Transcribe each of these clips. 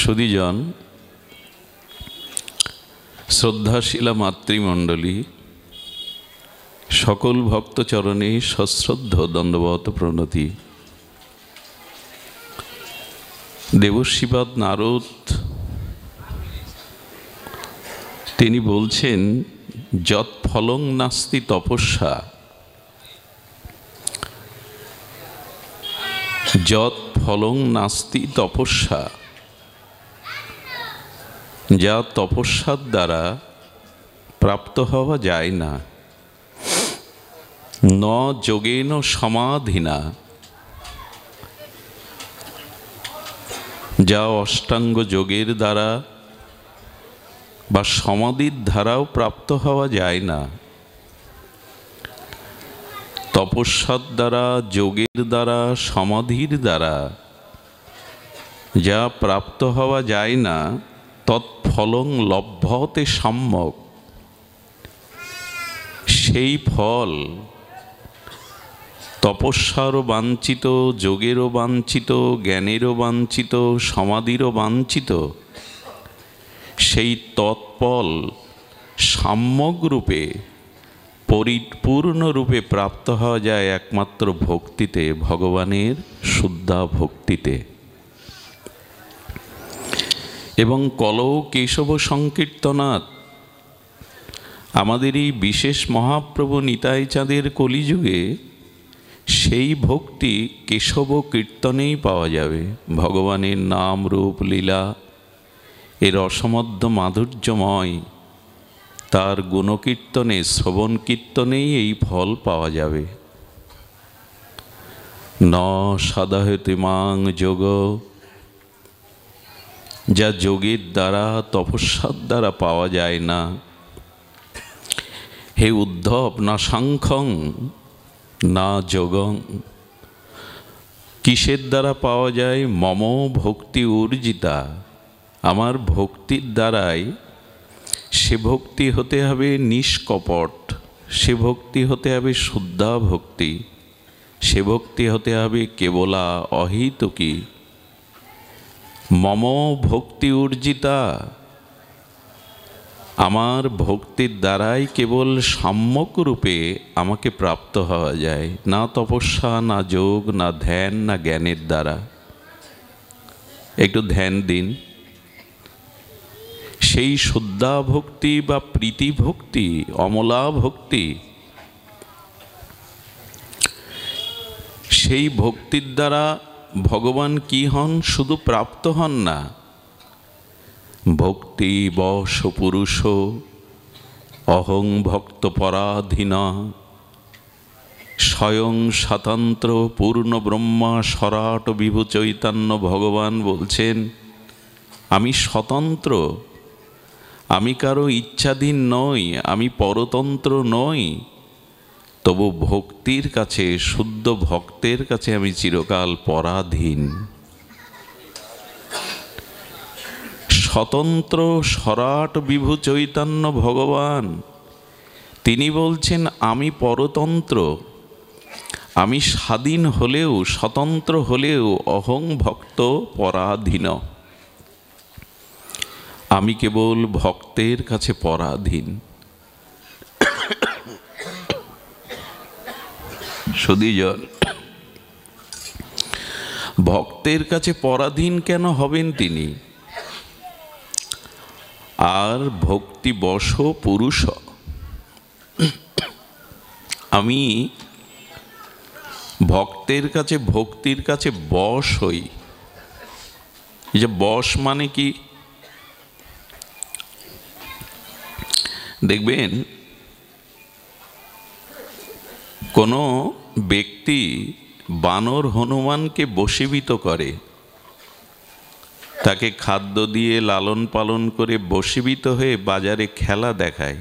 সুধীজন, শ্রদ্ধাশীলা মাতৃমণ্ডলী, সকল ভক্তচরণে সশ্রদ্ধ দণ্ডবত প্রণতি। দেবশ্রীপাদ নারদ তিনি বলছেন, যৎ ফলং নাস্তি তপস্যা, যৎ ফলং নাস্তি তপস্যা, যা তপস্যার দ্বারা প্রাপ্ত হওয়া যায় না। ন যোগেন সমাধিনা, যা অষ্টাঙ্গ যোগের দ্বারা বা সমাধির দ্বারাও প্রাপ্ত হওয়া যায় না। তপস্যার দ্বারা, যোগের দ্বারা, সমাধির দ্বারা যা প্রাপ্ত হওয়া যায় না, তৎফলং লভ্যতে সম্যক, সেই ফল তপস্যারও বাঞ্ছিত, যোগেরও বাঞ্ছিত, জ্ঞানেরও বাঞ্ছিত, সমাধিরও বাঞ্ছিত, সেই তৎফল সাম্যক রূপে, পরিপূর্ণ রূপে প্রাপ্ত হওয়া যায় একমাত্র ভক্তিতে, ভগবানের শুদ্ধা ভক্তিতে। এবং কলৌ কেশব সংকীর্তনাৎ, আমাদের এই বিশেষ মহাপ্রভু নিতাই চাঁদের কলিযুগে সেই ভক্তি কেশব কীর্তনেই পাওয়া যাবে। ভগবানের নাম, রূপ, লীলা এর অসমধ্য মাধুর্যময় তার গুণকীর্তনে, শ্রবণ কীর্তনেই এই ফল পাওয়া যাবে। ন সাধয়তে মাং যোগ, যা যোগের দ্বারা, তপস্যার দ্বারা পাওয়া যায় না। হে উদ্ধব, না সাংখ্যং না যোগং, কিসের দ্বারা পাওয়া যায়? মম ভক্তি উর্জিতা, আমার ভক্তির দ্বারাই। সে ভক্তি হতে হবে নিষ্কপট, সে ভক্তি হতে হবে শুদ্ধা ভক্তি, সে ভক্তি হতে হবে কেবলা অহিতুকী। মম ভক্তি উর্জিতা, আমার ভক্তির দ্বারাই কেবল সম্যক রূপে আমাকে প্রাপ্ত হওয়া যায়, না তপস্যা, না যোগ, না ধ্যান, না জ্ঞানের দ্বারা। একটু ধ্যান দিন, সেই শুদ্ধা ভক্তি বা প্রীতি ভক্তি, অমলা ভক্তি, সেই ভক্তির দ্বারা ভগবান কি হন? শুধু প্রাপ্ত হন না, ভক্তি বশ পুরুষ অহং ভক্ত পরাধীন, স্বয়ং স্বতন্ত্র পূর্ণ ব্রহ্মা সরাট বিভু চৈতন্য ভগবান বলছেন, আমি স্বতন্ত্র, আমি কারো ইচ্ছাধীন নই, আমি পরতন্ত্র নই। তবু ভক্তির কাছে, শুদ্ধ ভক্তের কাছে আমি চিরকাল পরাধীন। স্বতন্ত্র সরাট বিভু চৈতন্য ভগবান তিনি বলছেন, আমি পরতন্ত্র, আমি স্বাধীন হলেও, স্বতন্ত্র হলেও অহং ভক্ত পরাধীন, আমি কেবল ভক্তের কাছে পরাধীন। সুধীজন, ভক্তের কাছে পরাধীন কেন হবেন তিনি? আর ভক্তি বশ পুরুষ, আমি ভক্তের কাছে, ভক্তির কাছে বশ হই। এই যে বশ মানে কি? দেখবেন কোনো ব্যক্তি বানর হনুমানকে বশীভূত করে, তাকে খাদ্য দিয়ে লালন পালন করে বশীভূত হয়ে বাজারে খেলা দেখায়,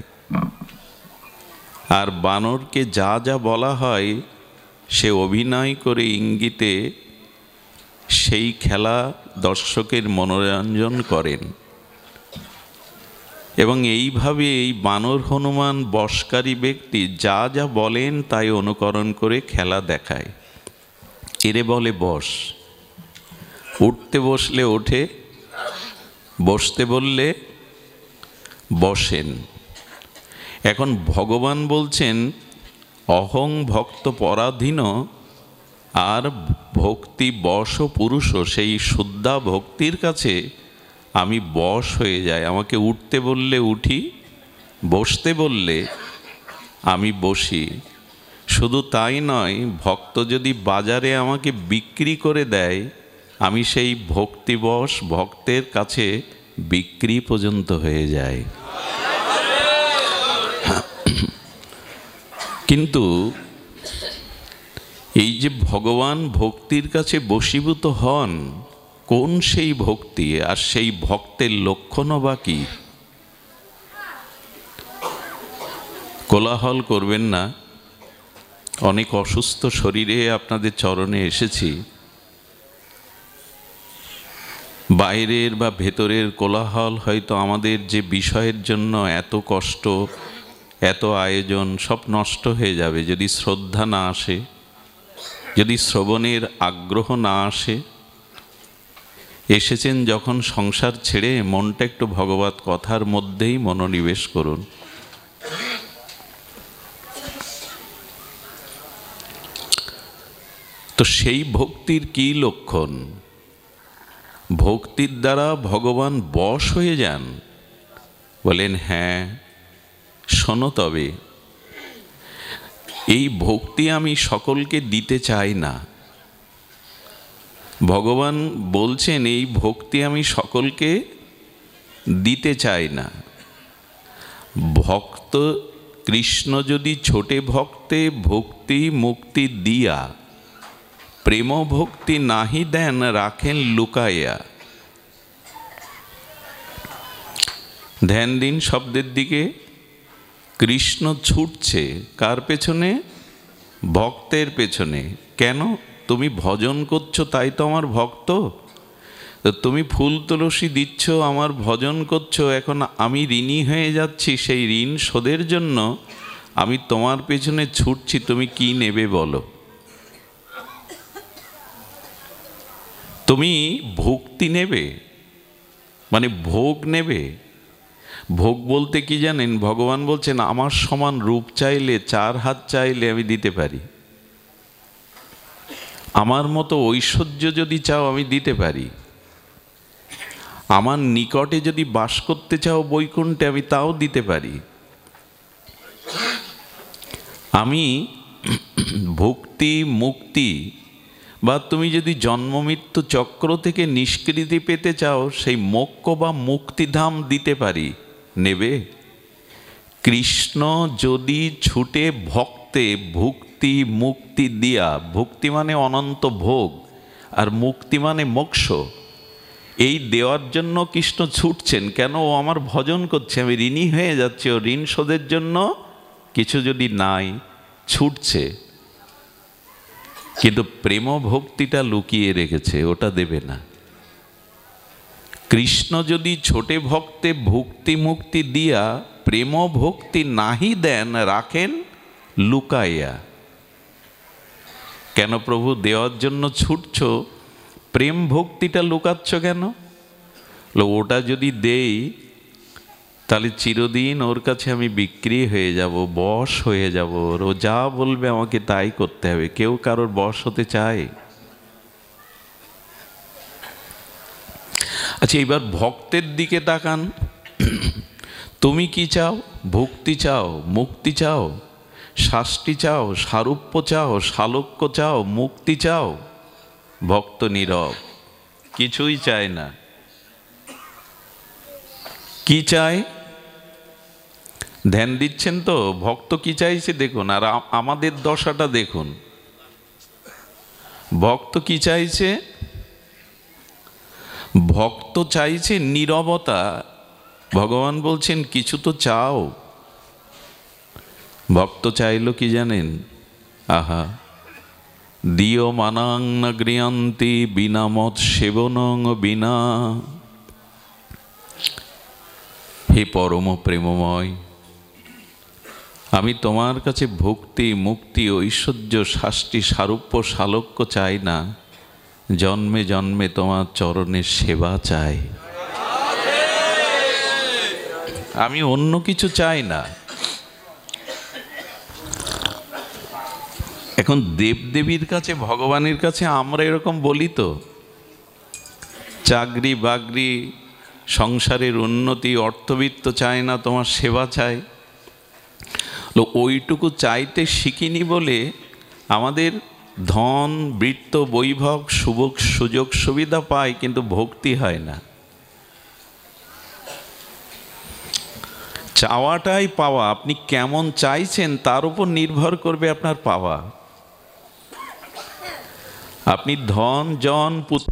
আর বানরকে যা যা বলা হয় সে অভিনয় করে ইঙ্গিতে সেই খেলা দর্শকের মনোরঞ্জন করেন। এবং এইভাবে এই বানর হনুমান বশকারী ব্যক্তি যা যা বলেন তাই অনুকরণ করে খেলা দেখায়। এরে বলে বশ। উঠতে বসলে ওঠে, বসতে বললে বসেন। এখন ভগবান বলছেন অহং ভক্ত পরাধীন, আর ভক্তি বশ পুরুষ, সেই শুদ্ধা ভক্তির কাছে আমি বশ হয়ে যাই। আমাকে উঠতে বললে উঠি, বসতে বললে আমি বসি। শুধু তাই নয়, ভক্ত যদি বাজারে আমাকে বিক্রি করে দেয়, আমি সেই ভক্তিবশ ভক্তের কাছে বিক্রি পর্যন্ত হয়ে যায়। কিন্তু এই যে ভগবান ভক্তির কাছে বশীভূত হন, কোন সেই ভক্তি, আর সেই ভক্তের লক্ষণও বা কি? কোলাহল করবেন না, অনেক অসুস্থ শরীরে আপনাদের চরণে এসেছি। বাইরের বা ভেতরের কোলাহল হয়তো আমাদের যে বিষয়ের জন্য এত কষ্ট, এত আয়োজন, সব নষ্ট হয়ে যাবে যদি শ্রদ্ধা না আসে, যদি শ্রবণের আগ্রহ না আসে। এসেছেন যখন সংসার ছেড়ে, মনটা একটু ভগবত কথার মধ্যেই মনোনিবেশ করুন। তো সেই ভক্তির কি লক্ষণ? ভক্তির দ্বারা ভগবান বশ হয়ে যান। বলেন হ্যাঁ, শোনো তবে, এই ভক্তি আমি সকলকে দিতে চাই না। ভগবান বলছেন এই ভক্তি আমি সকলকে দিতে চাই না। ভক্ত কৃষ্ণ যদি ছোটে ভক্তে ভক্তি মুক্তি দিয়া, প্রেম ভক্তি নাহি দেন রাখেন লুকাইয়া। ধ্যান দিন শব্দের দিকে। কৃষ্ণ ছুটছে কার পেছনে? ভক্তের পেছনে। কেন? তুমি ভজন করছো তাই তো আমার ভক্ত। তুমি ফুল তুলসী দিচ্ছ, আমার ভজন করছো, এখন আমি ঋণী হয়ে যাচ্ছি, সেই ঋণ শোধের জন্য আমি তোমার পেছনে ছুটছি। তুমি কি নেবে বলো? তুমি ভক্তি নেবে মানে ভোগ নেবে? ভোগ বলতে কি জানেন? ভগবান বলছেন আমার সমান রূপ চাইলে, 4 হাত চাইলে আমি দিতে পারি। আমার মতো ঐশ্বর্য যদি চাও আমি দিতে পারি। আমার নিকটে যদি বাস করতে চাও বৈকুণ্ঠে, আমি তাও দিতে পারি। আমি ভক্তি মুক্তি, বা তুমি যদি জন্মমৃত্যু চক্র থেকে নিষ্কৃতি পেতে চাও, সেই মোক্ষ বা মুক্তিধাম দিতে পারি। নেবে? কৃষ্ণ যদি ছুটে ভক্তে ভক্তি মুক্তি দিয়া, ভক্তি মানে অনন্ত ভোগ, আর মুক্তি মানে মোক্ষ, এই দেওয়ার জন্য কৃষ্ণ ছুটছেন। কেন? ও আমার ভজন করছে, আমি ঋণী হয়ে যাচ্ছি, ও ঋণ শোধের জন্য কিছু যদি নাই, ছুটছে। কিন্তু প্রেম ভক্তিটা লুকিয়ে রেখেছে, ওটা দেবে না। কৃষ্ণ যদি ছোটে ভক্তে ভক্তি মুক্তি দিয়া, প্রেম ভক্তি নাহি দেন রাখেন লুকাইয়া। কেন প্রভু দেওয়ার জন্য ছুটছ, প্রেম ভক্তিটা লুকাচ্ছ কেন? ওটা যদি দেই তাহলে চিরদিন ওর কাছে আমি বিক্রি হয়ে যাব, বশ হয়ে যাব। ও যা বলবে আমাকে তাই করতে হবে। কেউ কারোর বশ হতে চায়? আচ্ছা, এবার ভক্তের দিকে তাকান। তুমি কি চাও? ভক্তি চাও, মুক্তি চাও, শাস্তি চাও, সারূপ্য চাও, শালক্য চাও, মুক্তি চাও? ভক্ত নীরব, কিছুই চায় না। কি চায়? ধ্যান দিচ্ছেন তো? ভক্ত কি চাইছে দেখুন, আর আমাদের দশাটা দেখুন। ভক্ত কি চাইছে? ভক্ত চাইছে নীরবতা। ভগবান বলছেন কিছু তো চাও। ভক্ত চাইল কি জানেন? আহা, দিও মানাং না গৃহান্তি বিনা মত সেবনং বিনা। হে পরম প্রেমময়, আমি তোমার কাছে ভক্তি মুক্তি ঐশ্বর্য শাস্তি সারূপ্য শালক্য চাই না, জন্মে জন্মে তোমার চরণের সেবা চাই। আমি অন্য কিছু চাই না। এখন দেবদেবীর কাছে, ভগবানের কাছে আমরা এরকম বলি তো, চাকরি বাকরি, সংসারের উন্নতি, অর্থবিত্ত চাই না, তোমার সেবা চাই। ওইটুকু চাইতে শিখিনি বলে আমাদের ধন, বৃত্ত, বৈভব, সুযোগ সুবিধা পাই, কিন্তু ভক্তি হয় না। চাওয়াটাই পাওয়া, আপনি কেমন চাইছেন তার উপর নির্ভর করবে আপনার পাওয়া। আপনি ধন, জন, পুত্র,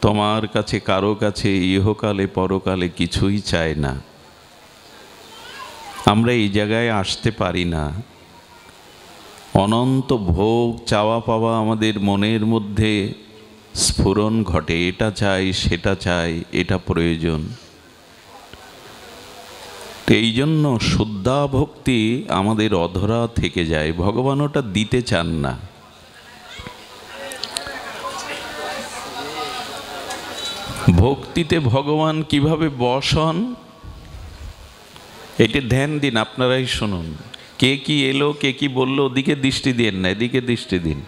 তোমার কাছে, কারো কাছে ইহকালে পরকালে কিছুই চায় না। আমরা এই জায়গায় আসতে পারি না। অনন্ত ভোগ, চাওয়া পাওয়া আমাদের মনের মধ্যে স্ফুরণ ঘটে, এটা চাই, সেটা চাই, এটা প্রয়োজন। এই জন্য শুদ্ধা ভক্তি আমাদের অধরা থেকে যায়, ভগবান ওটা দিতে চান না। ভক্তিতে ভগবান কিভাবে বশ হন, এটা ধ্যান দিন, আপনারাই শুনুন। কে কি এলো, কে কি বললো, ওদিকে দৃষ্টি দিন না, এদিকে দৃষ্টি দিন।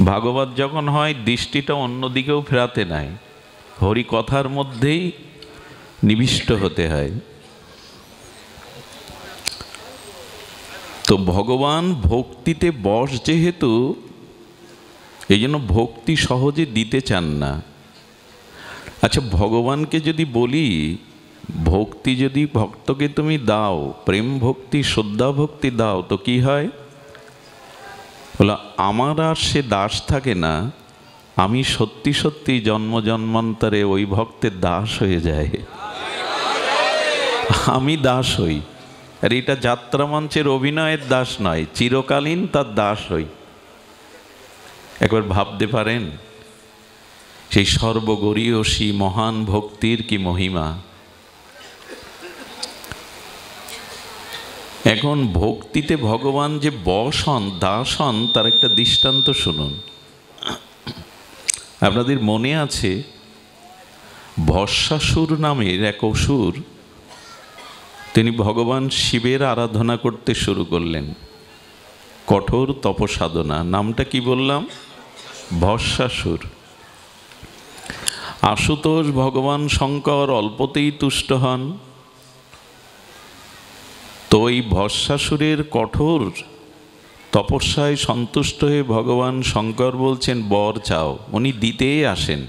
ভাগবত যখন হয় দৃষ্টিটা অন্যদিকেও ফেরাতে নাই, হরি কথার মধ্যেই নিবিষ্ট হতে হয়। তো ভগবান ভক্তিতে বশ যেহেতু, এই জন্য ভক্তি সহজে দিতে চান না। আচ্ছা, ভগবানকে যদি বলি ভক্তি যদি ভক্তকে তুমি দাও, প্রেম ভক্তি, শ্রদ্ধা ভক্তি দাও, তো কি হয়? বলা, আমার আর সে দাস থাকে না, আমি সত্যি সত্যি জন্ম জন্মান্তরে ওই ভক্তের দাস হয়ে যায়, আমি দাস হই। আর এটা যাত্রা মঞ্চের অভিনয়ের দাস নয়, চিরকালীন তার দাস হই। একবার ভাবতে পারেন সেই সর্বগরীয়সী মহান ভক্তির কি মহিমা। এখন ভক্তিতে ভগবান যে বশ হন, দাস হন, তার একটা দৃষ্টান্ত শুনুন। আপনাদের মনে আছে ভস্মাসুর নামের এক অসুর, তিনি ভগবান শিবের আরাধনা করতে শুরু করলেন, কঠোর তপসাধনা। নামটা কি বললাম? ভস্মাসুর। আশুতোষ ভগবান শঙ্কর অল্পতেই তুষ্ট হন। তো এই ভস্মাসুরের কঠোর তপস্যায় সন্তুষ্ট হয়ে ভগবান শঙ্কর বলছেন, বর চাও। উনি দিতেই আসেন।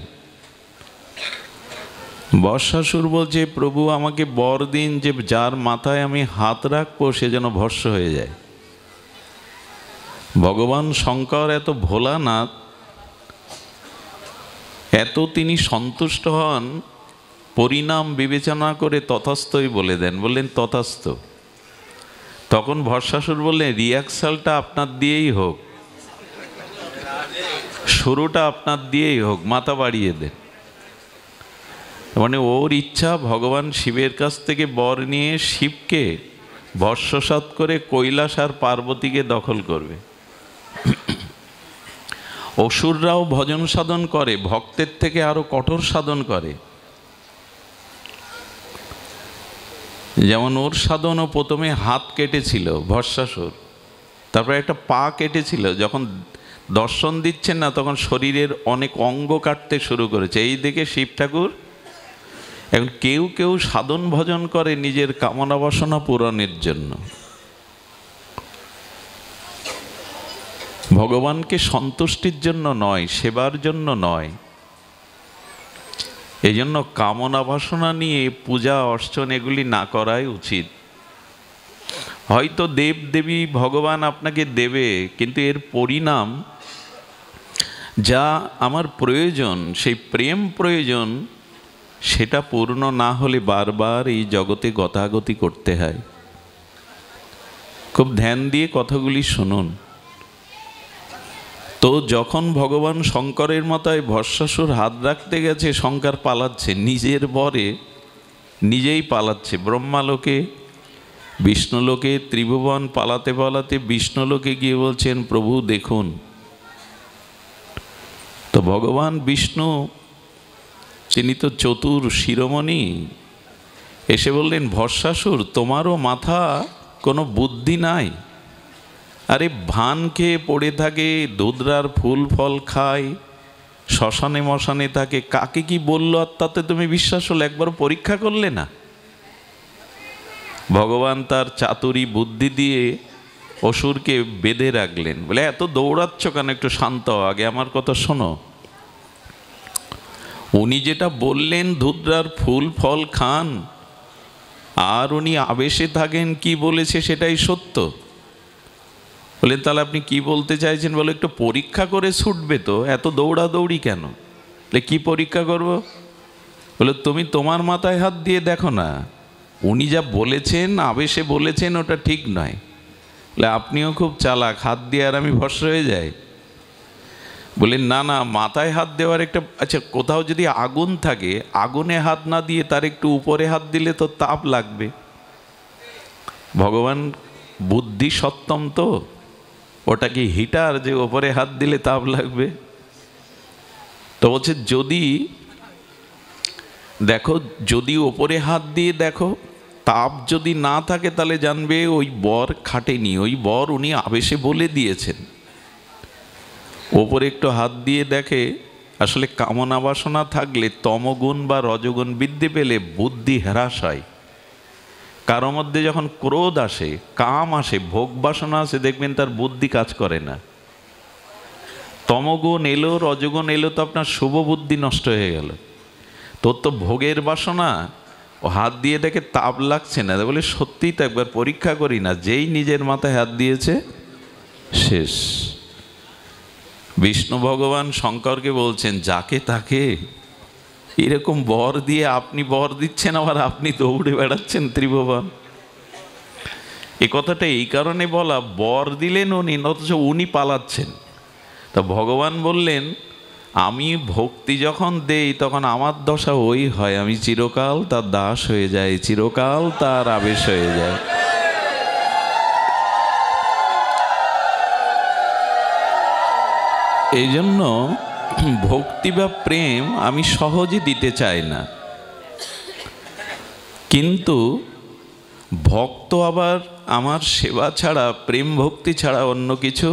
ভস্মাসুর বলছে, প্রভু আমাকে বর দিন যে যার মাথায় আমি হাত রাখবো সে যেন ভস্ম হয়ে যায়। ভগবান শঙ্কর এত ভোলানাথ, এত তিনি সন্তুষ্ট হন, পরিণাম বিবেচনা করে তথাস্তই বলে দেন, বললেন তথাস্ত। তখন ভস্মাসুর বললেন, রিহার্সালটা আপনার দিয়েই হোক, শুরুটা আপনার দিয়েই হোক, মাথা বাড়িয়ে দেন। মানে ওর ইচ্ছা ভগবান শিবের কাছ থেকে বর নিয়ে শিবকে ভস্মসাৎ করে কৈলাস আর পার্বতীকে দখল করবে। অসুররাও ভজন সাধন করে, ভক্তের থেকে আরো কঠোর সাধন করে। যেমন ওর সাধনও প্রথমে হাত কেটেছিল ভস্মাসুর, তারপরে একটা পা কেটেছিল। যখন দর্শন দিচ্ছেন না, তখন শরীরের অনেক অঙ্গ কাটতে শুরু করেছে। এই দেখে শিব ঠাকুর, এখন কেউ কেউ সাধন ভজন করে নিজের কামনা বাসনা পূরণের জন্য, ভগবানকে সন্তুষ্টির জন্য নয়, সেবার জন্য নয়। এই জন্য কামনা বাসনা নিয়ে পূজা অর্চন এগুলি না করাই উচিত। হয়তো দেব দেবী ভগবান আপনাকে দেবে, কিন্তু এর পরিণাম যা আমার প্রয়োজন, সেই প্রেম প্রয়োজন, সেটা পূর্ণ না হলে বারবার এই জগতে গতাগতি করতে হয়। খুব ধ্যান দিয়ে কথাগুলি শুনুন। তো যখন ভগবান শঙ্করের মাথায় ভস্মাসুর হাত রাখতে গেছে, শঙ্কর পালাচ্ছে, নিজের বরে নিজেই পালাচ্ছে। ব্রহ্মালোকে বিষ্ণুলোকে ত্রিভুবন পালাতে পালাতে বিষ্ণুলোকে গিয়ে বলছেন, প্রভু দেখুন। তো ভগবান বিষ্ণু তিনি তো চতুর শিরোমণি, এসে বললেন, ভস্মাসুর তোমারও মাথা কোনো বুদ্ধি নাই? আরে ভান খেয়ে পড়ে থাকে, দুধরার ফুল ফল খায়, শ্মশানে মশানে থাকে, কাকে কি বললো আর তাতে তুমি বিশ্বাস হলো? একবার পরীক্ষা করলে না? ভগবান তার চাতুরি বুদ্ধি দিয়ে অসুরকে বেঁধে রাখলেন, বলে এত দৌড়াচ্ছ কেন, একটু শান্ত হও, আগে আমার কথা শোনো। উনি যেটা বললেন ধুদ্রার ফুল ফল খান, আর উনি আবেশে থাকেন, কি বলেছে সেটাই সত্য। বলেন তাহলে আপনি কি বলতে চাইছেন? বলে একটু পরীক্ষা করে ছুটবে তো, এত দৌড়াদৌড়ি কেন? বলে কি পরীক্ষা করব? বলে তুমি তোমার মাথায় হাত দিয়ে দেখো না, উনি যা বলেছেন আবেশে বলেছেন ওটা ঠিক নয়। বলে আপনিও খুব চালাক, হাত দিয়ে আর আমি ভস্ম হয়ে যাই? বলেন না না, মাথায় হাত দেওয়ার একটা, আচ্ছা কোথাও যদি আগুন থাকে, আগুনে হাত না দিয়ে তার একটু উপরে হাত দিলে তো তাপ লাগবে। ভগবান বুদ্ধি সত্তম তো, ওটা কি হিটার যে ওপরে হাত দিলে তাপ লাগবে? তো বলছে যদি দেখো, যদি ওপরে হাত দিয়ে দেখো তাপ যদি না থাকে তাহলে জানবে ওই বর খাটেনি, ওই বর উনি আবেশে বলে দিয়েছেন। ওপরে একটু হাত দিয়ে দেখে, আসলে কামনা বাসনা থাকলে তমগুণ বা রজগুণ বৃদ্ধি পেলে বুদ্ধি হ্রাস হয়। কারোর মধ্যে যখন ক্রোধ আসে, কাম আসে, ভোগ বাসনা আসে, দেখবেন তার বুদ্ধি কাজ করে না। তমগুণ এলো, রজগুণ এলো, তো আপনার শুভ বুদ্ধি নষ্ট হয়ে গেল। তোর তো ভোগের বাসনা, ও হাত দিয়ে দেখে তাপ লাগছে না, বলে সত্যিই তো একবার পরীক্ষা করি না, যেই নিজের মাথায় হাত দিয়েছে শেষ। বিষ্ণু ভগবান শঙ্করকে বলছেন, যাকে তাকে এরকম বর দিয়ে আপনি বর দিচ্ছেন, আবার আপনি দৌড়ে বেড়াচ্ছেন ত্রিভুবন। এ কথাটা এই কারণে বলা, বর দিলেন উনি, অথচ উনি পালাচ্ছেন। তা ভগবান বললেন, আমি ভক্তি যখন দেই তখন আমার দশা ওই হয়, আমি চিরকাল তার দাস হয়ে যাই, চিরকাল তার আবেশ হয়ে যায়। এই জন্য ভক্তি বা প্রেম আমি সহজে দিতে চাই না, কিন্তু ভক্ত আবার আমার সেবা ছাড়া, প্রেম ভক্তি ছাড়া অন্য কিছু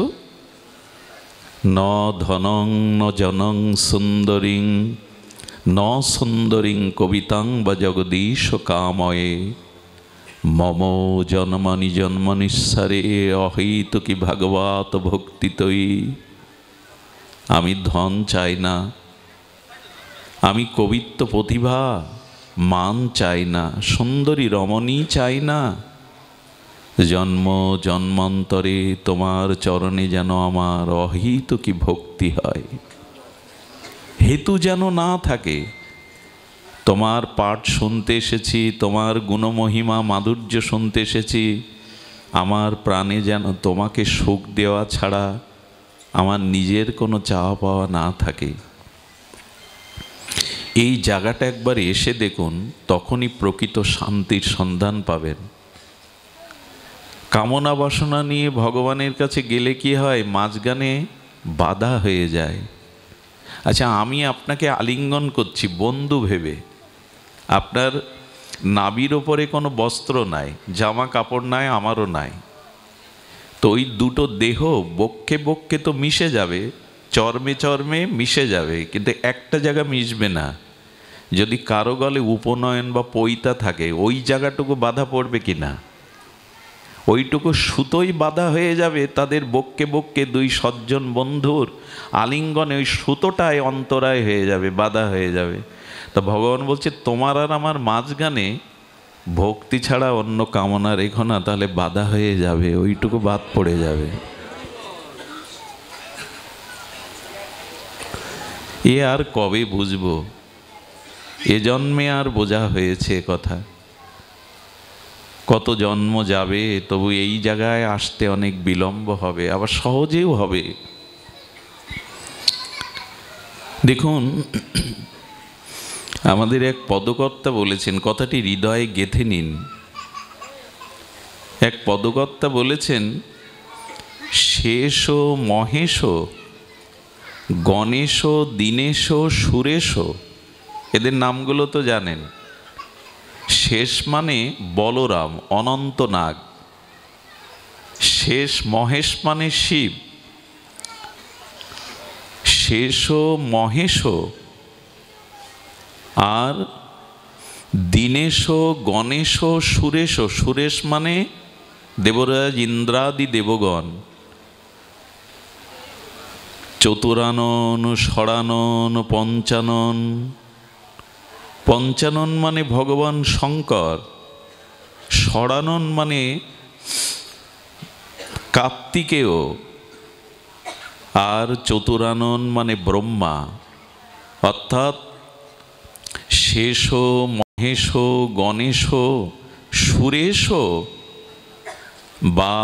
ন ধনং ন জনং সুন্দরীং ন সুন্দরীং কবিতাং বা জগদীশ কাময়ে মম জন্মনি জন্মনিঃসারে অহৈতুকি ভাগবত ভক্তিতয়ী। আমি ধন চাই না, আমি কবিত্ব প্রতিভা মান চাই না, সুন্দরী রমণী চাই না, জন্ম জন্মান্তরে তোমার চরণে যেন আমার অহৈতুকি ভক্তি হয়, হেতু যেন না থাকে। তোমার পাঠ শুনতে এসেছি, তোমার গুণমহিমা মাধুর্য শুনতে এসেছি, আমার প্রাণে যেন তোমাকে সুখ দেওয়া ছাড়া আমার নিজের কোনো চাওয়া পাওয়া না থাকে। এই জায়গাটা একবার এসে দেখুন, তখনই প্রকৃত শান্তির সন্ধান পাবেন। কামনা বাসনা নিয়ে ভগবানের কাছে গেলে কি হয়, মাঝখানে বাধা হয়ে যায়। আচ্ছা, আমি আপনাকে আলিঙ্গন করছি বন্ধু ভেবে, আপনার নাভির ওপরে কোনো বস্ত্র নাই, জামা কাপড় নাই, আমারও নাই, তো ওই দুটো দেহ বক্ষে বক্ষে তো মিশে যাবে, চর্মে চর্মে মিশে যাবে, কিন্তু একটা জায়গা মিশবে না। যদি কারো গলে উপনয়ন বা পৈতা থাকে, ওই জায়গাটুকু বাধা পড়বে কি না? ওইটুকু সুতোই বাধা হয়ে যাবে। তাদের বক্ষে বক্ষে দুই সজ্জন বন্ধুর আলিঙ্গনে ওই সুতোটাই অন্তরায় হয়ে যাবে, বাধা হয়ে যাবে। তা ভগবান বলছে, তোমার আর আমার মাঝখানে ভক্তি ছাড়া অন্য কামনা রেখো না, তাহলে বাধা হয়ে যাবে, ওইটুকু বাদ পড়ে যাবে। এ আর কবে বুঝবো? এ জন্মে আর বোঝা হয়েছে কথা, কত জন্ম যাবে, তবু এই জায়গায় আসতে অনেক বিলম্ব হবে, আবার সহজেও হবে। দেখুন, আমাদের এক পদকর্তা বলেছেন, কথাটি হৃদয়ে গেঁথে নিন। এক পদকর্তা বলেছেন, শেষ মহেশ গণেশ দীনেশ সুরেশ, এদের নামগুলো তো জানেন। শেষ মানে বলরাম, অনন্ত নাগ। শেষ মহেশ মানে শিব। শেষ মহেশ আর দীনেশ গণেশ সুরেশ, সুরেশ মানে দেবরাজ ইন্দ্রাদি দেবগণ। চতুরানন ষড়ানন পঞ্চানন, পঞ্চানন মানে ভগবান শঙ্কর, ষড়ানন মানে কার্তিকেয়, আর চতুরানন মানে ব্রহ্মা। অর্থাৎ শেষ মহেশ গণেশ সুরেশ বা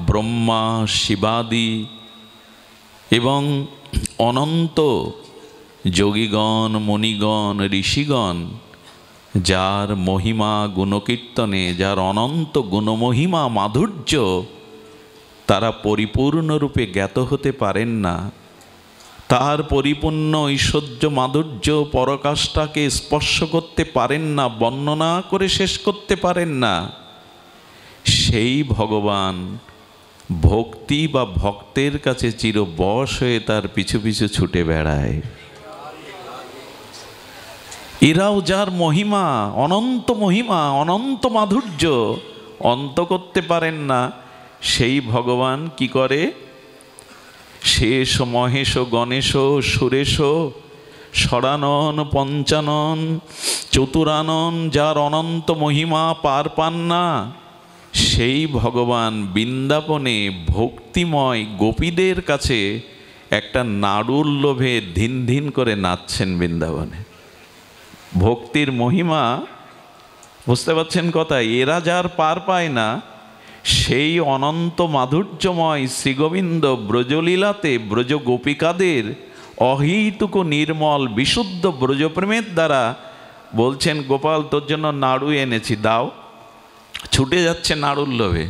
ব্রহ্মা শিবাদি এবং অনন্ত যোগীগণ মণিগণ ঋষিগণ, যার মহিমা গুণকীর্তনে, যার অনন্ত গুণমহিমা মাধুর্য তারা পরিপূর্ণরূপে জ্ঞাত হতে পারেন না, তার পরিপূর্ণ ঐশ্বর্য মাধুর্য পরাকাষ্ঠাকে স্পর্শ করতে পারেন না, বর্ণনা করে শেষ করতে পারেন না, সেই ভগবান ভক্তি বা ভক্তের কাছে চিরবশ হয়ে তার পিছু পিছু ছুটে বেড়ায়। এরাও যার মহিমা, অনন্ত মাধুর্য অন্ত করতে পারেন না, সেই ভগবান কি করে? শেষ মহেশ গণেশ সুরেশ ষড়ানন পঞ্চানন চতুরানন, যার অনন্ত মহিমা পার পান না, সেই ভগবান বৃন্দাবনে ভক্তিময় গোপীদের কাছে একটা নাড়ুর লোভে ধিন ধিন করে নাচছেন বৃন্দাবনে। ভক্তির মহিমা বুঝতে পারছেন কথা? এরা যার পার পায় না, সেই অনন্ত মাধুর্যময় শ্রীগোবিন্দ ব্রজলীলাতে ব্রজ গোপিকাদের অহৈতুক নির্মল বিশুদ্ধ ব্রজপ্রেমের দ্বারা বলছেন, গোপাল তোর জন্য নাড়ু এনেছি, দাও। ছুটে যাচ্ছে নাড়ুর লোভে।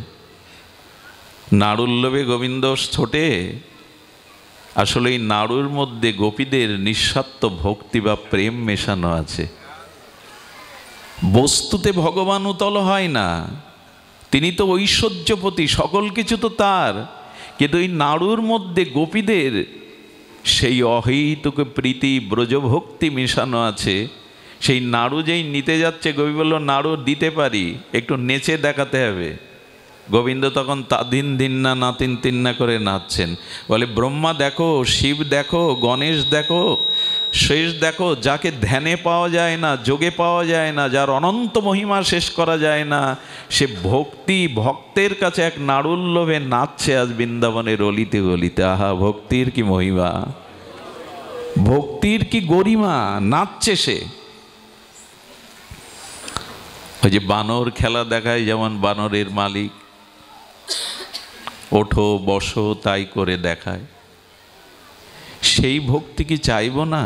নাড়ুর লোভে গোবিন্দ ছোটে। আসলে এই নাড়ুর মধ্যে গোপীদের নিঃস্বার্থ ভক্তি বা প্রেম মেশানো আছে। বস্তুতে ভগবান উতল হয় না, তিনি তো ঐশ্বর্যপতি, সকল কিছু তো তার, কিন্তু এই নাড়ুর মধ্যে গোপীদের সেই অহৈতুক প্রীতি ব্রজভক্তি মেশানো আছে। সেই নাড়ু যেই নিতে যাচ্ছে, গোপী বলল নাড়ু দিতে পারি, একটু নেচে দেখাতে হবে। গোবিন্দ তখন তাদিন দিন্না নাতিন তিন্না করে নাচছেন। বলে ব্রহ্মা দেখো, শিব দেখো, গণেশ দেখো, শেষ দেখো, যাকে ধ্যানে পাওয়া যায় না, যোগে পাওয়া যায় না, যার অনন্ত মহিমা শেষ করা যায় না, সে ভক্তের কাছে এক নাড়ুর লোভে নাচছে আজ বৃন্দাবনের অলিতে গলিতে। আহা, ভক্তির কি মহিমা, ভক্তির কি গরিমা, নাচছে সে। ওই যে বানর খেলা দেখায়, যেমন বানরের মালিক ওঠো বসো তাই করে দেখায়, সেই ভক্তি কি চাইব না?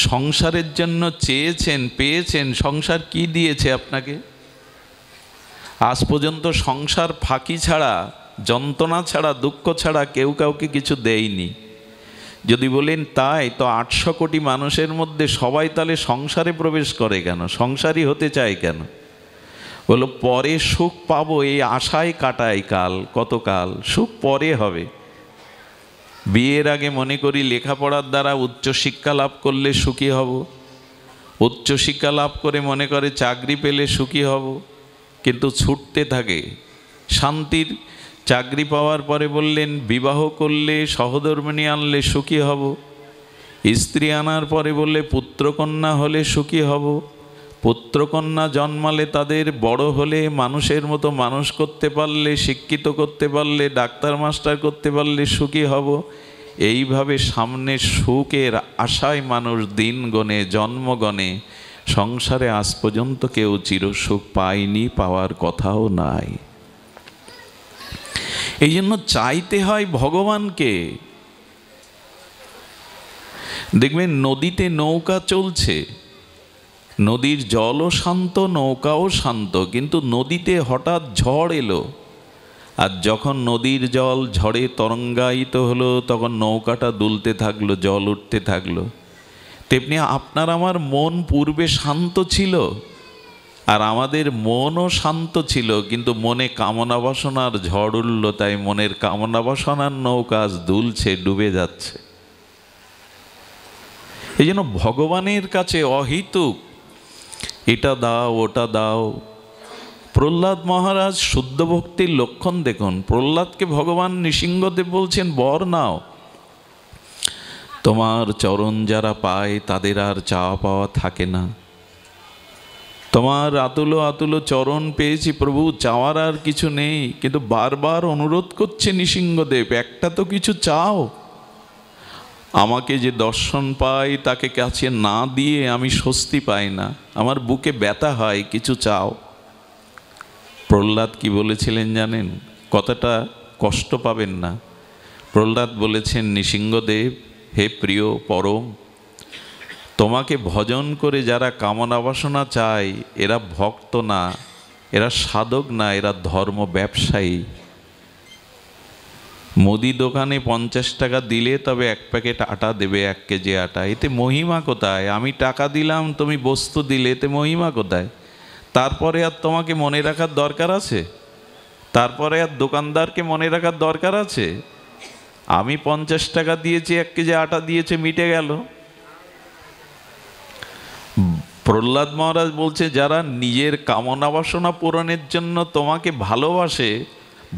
সংসারের জন্য চেয়েছেন, পেয়েছেন, সংসার কি দিয়েছে আপনাকে? আজ পর্যন্ত সংসার ফাঁকি ছাড়া, যন্ত্রণা ছাড়া, দুঃখ ছাড়া কেউ কাউকে কিছু দেয়নি। যদি বলেন তাই, তো 800 কোটি মানুষের মধ্যে সবাই তাহলে সংসারে প্রবেশ করে কেন, সংসারই হতে চায় কেন? বলো পরে সুখ পাবো, এই আশায় কাটায় কাল, কতকাল সুখ পরে হবে। বিয়ের আগে মনে করি লেখাপড়ার দ্বারা উচ্চশিক্ষা লাভ করলে সুখী হব, উচ্চশিক্ষা লাভ করে মনে করে চাকরি পেলে সুখী হব, কিন্তু ছুটতে থাকে। শান্তির চাকরি পাওয়ার পরে বললেন বিবাহ করলে সহধর্মিণী আনলে সুখী হব, স্ত্রী আনার পরে বললে পুত্রকন্যা হলে সুখী হব, পুত্রকন্যা জন্মালে তাদের বড় হলে মানুষের মতো মানুষ করতে পারলে, শিক্ষিত করতে পারলে, ডাক্তার মাস্টার করতে পারলে সুখী হব। এইভাবে সামনে সুখের আশায় মানুষ দিন গণে, জন্ম গণে। সংসারে আজ পর্যন্ত কেউ চিরসুখ পায়নি, পাওয়ার কথাও নাই। এই জন্য চাইতে হয় ভগবানকে। দেখবেন নদীতে নৌকা চলছে, নদীর জলও শান্ত, নৌকাও শান্ত, কিন্তু নদীতে হঠাৎ ঝড় এলো, আর যখন নদীর জল ঝড়ে তরঙ্গায়িত হলো তখন নৌকাটা দুলতে থাকলো, জল উঠতে থাকলো। তেমনি আপনার আমার মন পূর্বে শান্ত ছিল, আর আমাদের মনও শান্ত ছিল, কিন্তু মনে কামনা বাসনার ঝড় উঠল, তাই মনের কামনা বাসনার নৌকা আজ দুলছে, ডুবে যাচ্ছে। এই জন্য ভগবানের কাছে অহিতুক এটা দাও ওটা দাও। প্রহ্লাদ মহারাজ শুদ্ধ ভক্তির লক্ষণ দেখুন। প্রহ্লাদকে ভগবান নৃসিংহদেব বলছেন, বর নাও, তোমার চরণ যারা পায় তাদের আর চাওয়া পাওয়া থাকে না। তোমার আতুলো আতুলো চরণ পেয়েছি প্রভু, চাওয়ার আর কিছু নেই। কিন্তু বারবার অনুরোধ করছে নৃসিংহদেব, একটা তো কিছু চাও। আমাকে যে দর্শন পাই তাকে কাছে না দিয়ে আমি স্বস্তি পাই না, আমার বুকে ব্যথা হয়, কিছু চাও। প্রহ্লাদ কি বলেছিলেন জানেন? কথাটা কষ্ট পাবেন না। প্রহ্লাদ বলেছেন, নৃসিংহদেব হে প্রিয় পরম, তোমাকে ভজন করে যারা কামনা বাসনা চায় এরা ভক্ত না, এরা সাধক না, এরা ধর্ম ব্যবসায়ী। মুদি দোকানে 50 টাকা দিলে তবে 1 প্যাকেট আটা দেবে, 1 কেজি আটা। এতে মহিমা কোথায়? আমি টাকা দিলাম, তুমি বস্তু দিলে, এতে মহিমা কোথায়? তারপরে আর তোমাকে মনে রাখার দরকার আছে? তারপরে আর দোকানদারকে মনে রাখার দরকার আছে? আমি 50 টাকা দিয়েছি, 1 কেজি আটা দিয়েছে, মিটে গেল। প্রহ্লাদ মহারাজ বলছে, যারা নিজের কামনা বাসনা পূরণের জন্য তোমাকে ভালোবাসে,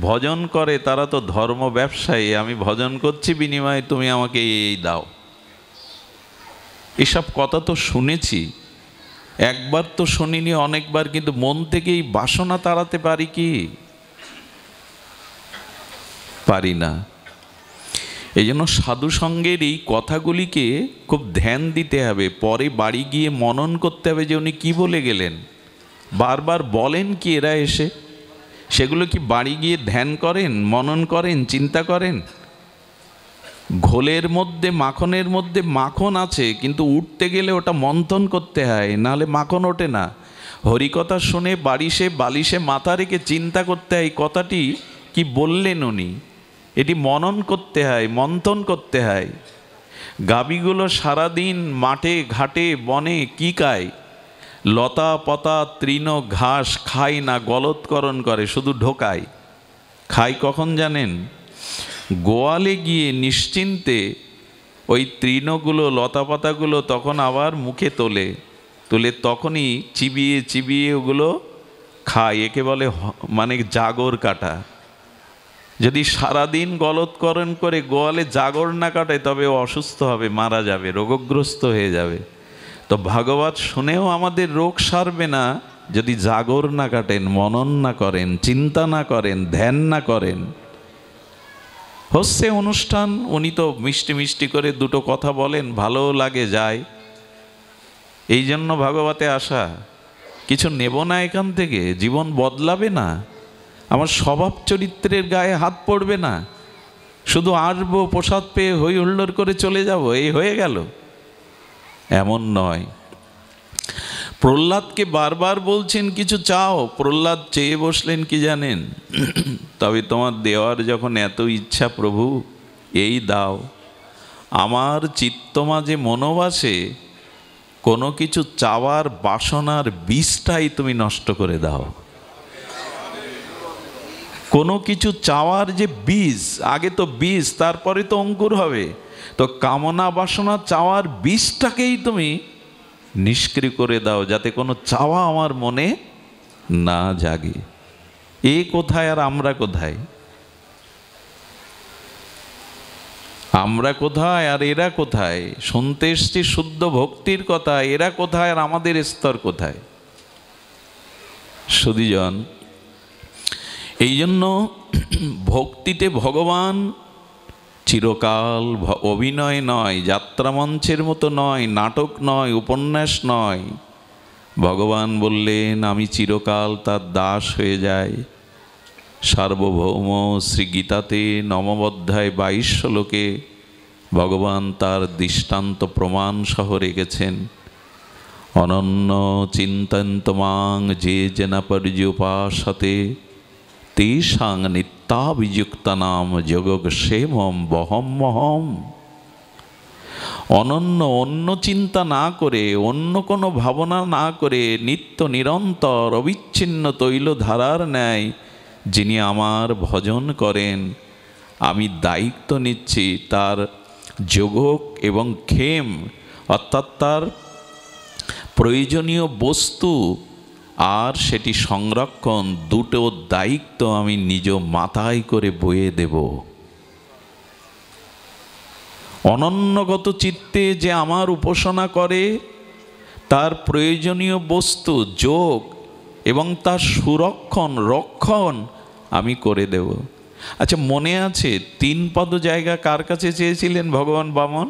ভজন করে, তারা তো ধর্ম ব্যবসায়ী। আমি ভজন করছি, বিনিময়ে তুমি আমাকে এই দাও। এসব কথা তো শুনেছি, একবার তো শুনিনি, অনেকবার। কিন্তু মন থেকে এই বাসনা তাড়াতে পারি কি? পারি না। এই জন্য সাধু সঙ্গের এই কথাগুলিকে খুব ধ্যান দিতে হবে। পরে বাড়ি গিয়ে মনন করতে হবে যে উনি কী বলে গেলেন, বারবার বলেন কি এরা এসে। সেগুলো কি বাড়ি গিয়ে ধ্যান করেন, মনন করেন, চিন্তা করেন? ঘোলের মধ্যে, মাখনের মধ্যে মাখন আছে, কিন্তু উঠতে গেলে ওটা মন্থন করতে হয়, নাহলে মাখন ওঠে না। হরিকথা শুনে বালিশে মাথা রেখে চিন্তা করতে হয় কথাটি কি বললেন উনি, এটি মনন করতে হয়, মন্থন করতে হয়। গাভীগুলো সারাদিন মাঠে ঘাটে বনে কি খায়? লতা পাতা তৃণ ঘাস খায় না, গলৎকরণ করে, শুধু ঢোকায়। খায় কখন জানেন? গোয়ালে গিয়ে নিশ্চিন্তে ওই তৃণগুলো, লতা পাতাগুলো তখন আবার মুখে তুলে তখনই চিবিয়ে চিবিয়ে ওগুলো খায়। একে বলে মানে জাগর কাটা। যদি সারাদিন গলৎকরণ করে গোয়ালে জাগর না কাটে তবে ও অসুস্থ হবে, মারা যাবে, রোগগ্রস্ত হয়ে যাবে। তো ভাগবত শুনেও আমাদের রোগ সারবে না যদি জাগর না কাটেন, মনন না করেন, চিন্তা না করেন, ধ্যান না করেন। হচ্ছে অনুষ্ঠান, উনি তো মিষ্টি মিষ্টি করে দুটো কথা বলেন, ভালো লাগে, যায়। এই জন্য ভাগবতে আসা। কিছু নেব না এখান থেকে, জীবন বদলাবে না, আমার স্বভাব চরিত্রের গায়ে হাত পড়বে না, শুধু আসবো, প্রসাদ পেয়ে হই হুল্লোড় করে চলে যাব, এই হয়ে গেল, এমন নয়। প্রহ্লাদকে বারবার বলছেন কিছু চাও। প্রহ্লাদ চেয়ে বসলেন কি জানেন? তবে তোমার দেওয়ার যখন এত ইচ্ছা প্রভু, এই দাও। আমার চিত্ত মাঝে মনোবাসে কোনো কিছু চাওয়ার বাসনার বীজটাই তুমি নষ্ট করে দাও। কোনো কিছু চাওয়ার যে বীজ, আগে তো বীজ, তারপরে তো অঙ্কুর হবে। তো কামনা বাসনা চাওয়ার বীজটাকেই তুমি নিষ্ক্রিয় করে দাও, যাতে কোনো চাওয়া আমার মনে না জাগে। এ কোথায় আর আমরা কোথায়? আমরা কোথায় আর এরা কোথায়? শুনতে এসছি শুদ্ধ ভক্তির কথা, এরা কোথায় আর আমাদের স্তর কোথায়? সুধীজন, এই জন্য ভক্তিতে ভগবান চিরকাল অভিনয় নয়, যাত্রামঞ্চের মতো নয়, নাটক নয়, উপন্যাস নয়। ভগবান বললেন আমি চিরকাল তার দাস হয়ে যাই। সার্বভৌম শ্রী গীতাতে নবম অধ্যায় 22 শ্লোকে ভগবান তার দৃষ্টান্ত প্রমাণ সহ রেখেছেন। অনন্য চিন্তয়ন্ত মাং যে জনা পর্যুপাসতে তেষাং নিত্যাভিযুক্তানাম যোগক্ষেমম বহম্মহম। অনন্য, অন্য চিন্তা না করে, অন্য কোনো ভাবনা না করে, নিত্য নিরন্তর অবিচ্ছিন্ন তৈলধারার ন্যায় যিনি আমার ভজন করেন, আমি দায়িত্ব নিচ্ছি তার যোগ এবং ক্ষেম অর্থাৎ তার প্রয়োজনীয় বস্তু আর সেটি সংরক্ষণ, দুটো দায়িত্ব আমি নিজ মাথায় করে বয়ে দেব। অনন্যগত চিত্তে যে আমার উপাসনা করে, তার প্রয়োজনীয় বস্তু যোগ এবং তার সুরক্ষণ রক্ষণ আমি করে দেব। আচ্ছা, মনে আছে 3 পদ জায়গা কার কাছে চেয়েছিলেন ভগবান বামন?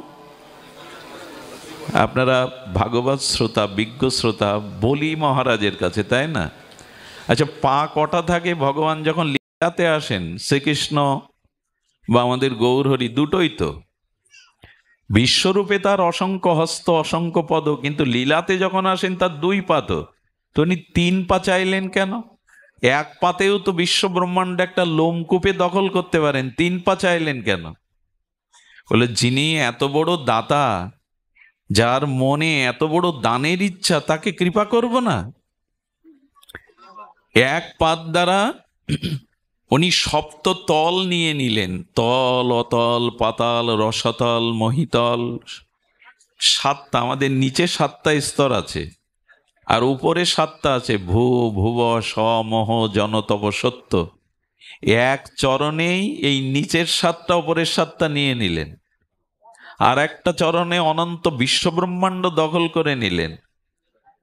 আপনারা ভাগবত শ্রোতা, বিজ্ঞ শ্রোতা, বলি মহারাজের কাছে, তাই না? আচ্ছা, পা কটা থাকে ভগবান যখন লীলাতে আসেন? শ্রীকৃষ্ণ বা আমাদের গৌরহরি দুটোই তো। বিশ্বরূপে তার অসংখ্য হস্ত, অসংখ্য পদ, কিন্তু লীলাতে যখন আসেন তার 2 পা। তো উনি 3 পা চাইলেন কেন? 1 পাতেও তো বিশ্ব ব্রহ্মাণ্ড একটা লোমকূপে দখল করতে পারেন, 3 পা চাইলেন কেন? বলে যিনি এত বড় দাতা, যার মনে এত বড় দানের ইচ্ছা, তাকে কৃপা করব না? 1 পাদ দ্বারা উনি সপ্ত তল নিয়ে নিলেন। তল, অতল, পাতাল, রসাতল, মহিতল, 7টা। আমাদের নিচে 7টা স্তর আছে, আর উপরে 7টা আছে, ভূ, ভুব, স, মহ, জন, তপ, সত্য। 1 চরণেই এই নিচের 7টা, উপরের 7টা নিয়ে নিলেন। আর একটা চরণে অনন্ত বিশ্বব্রহ্মাণ্ড দখল করে নিলেন।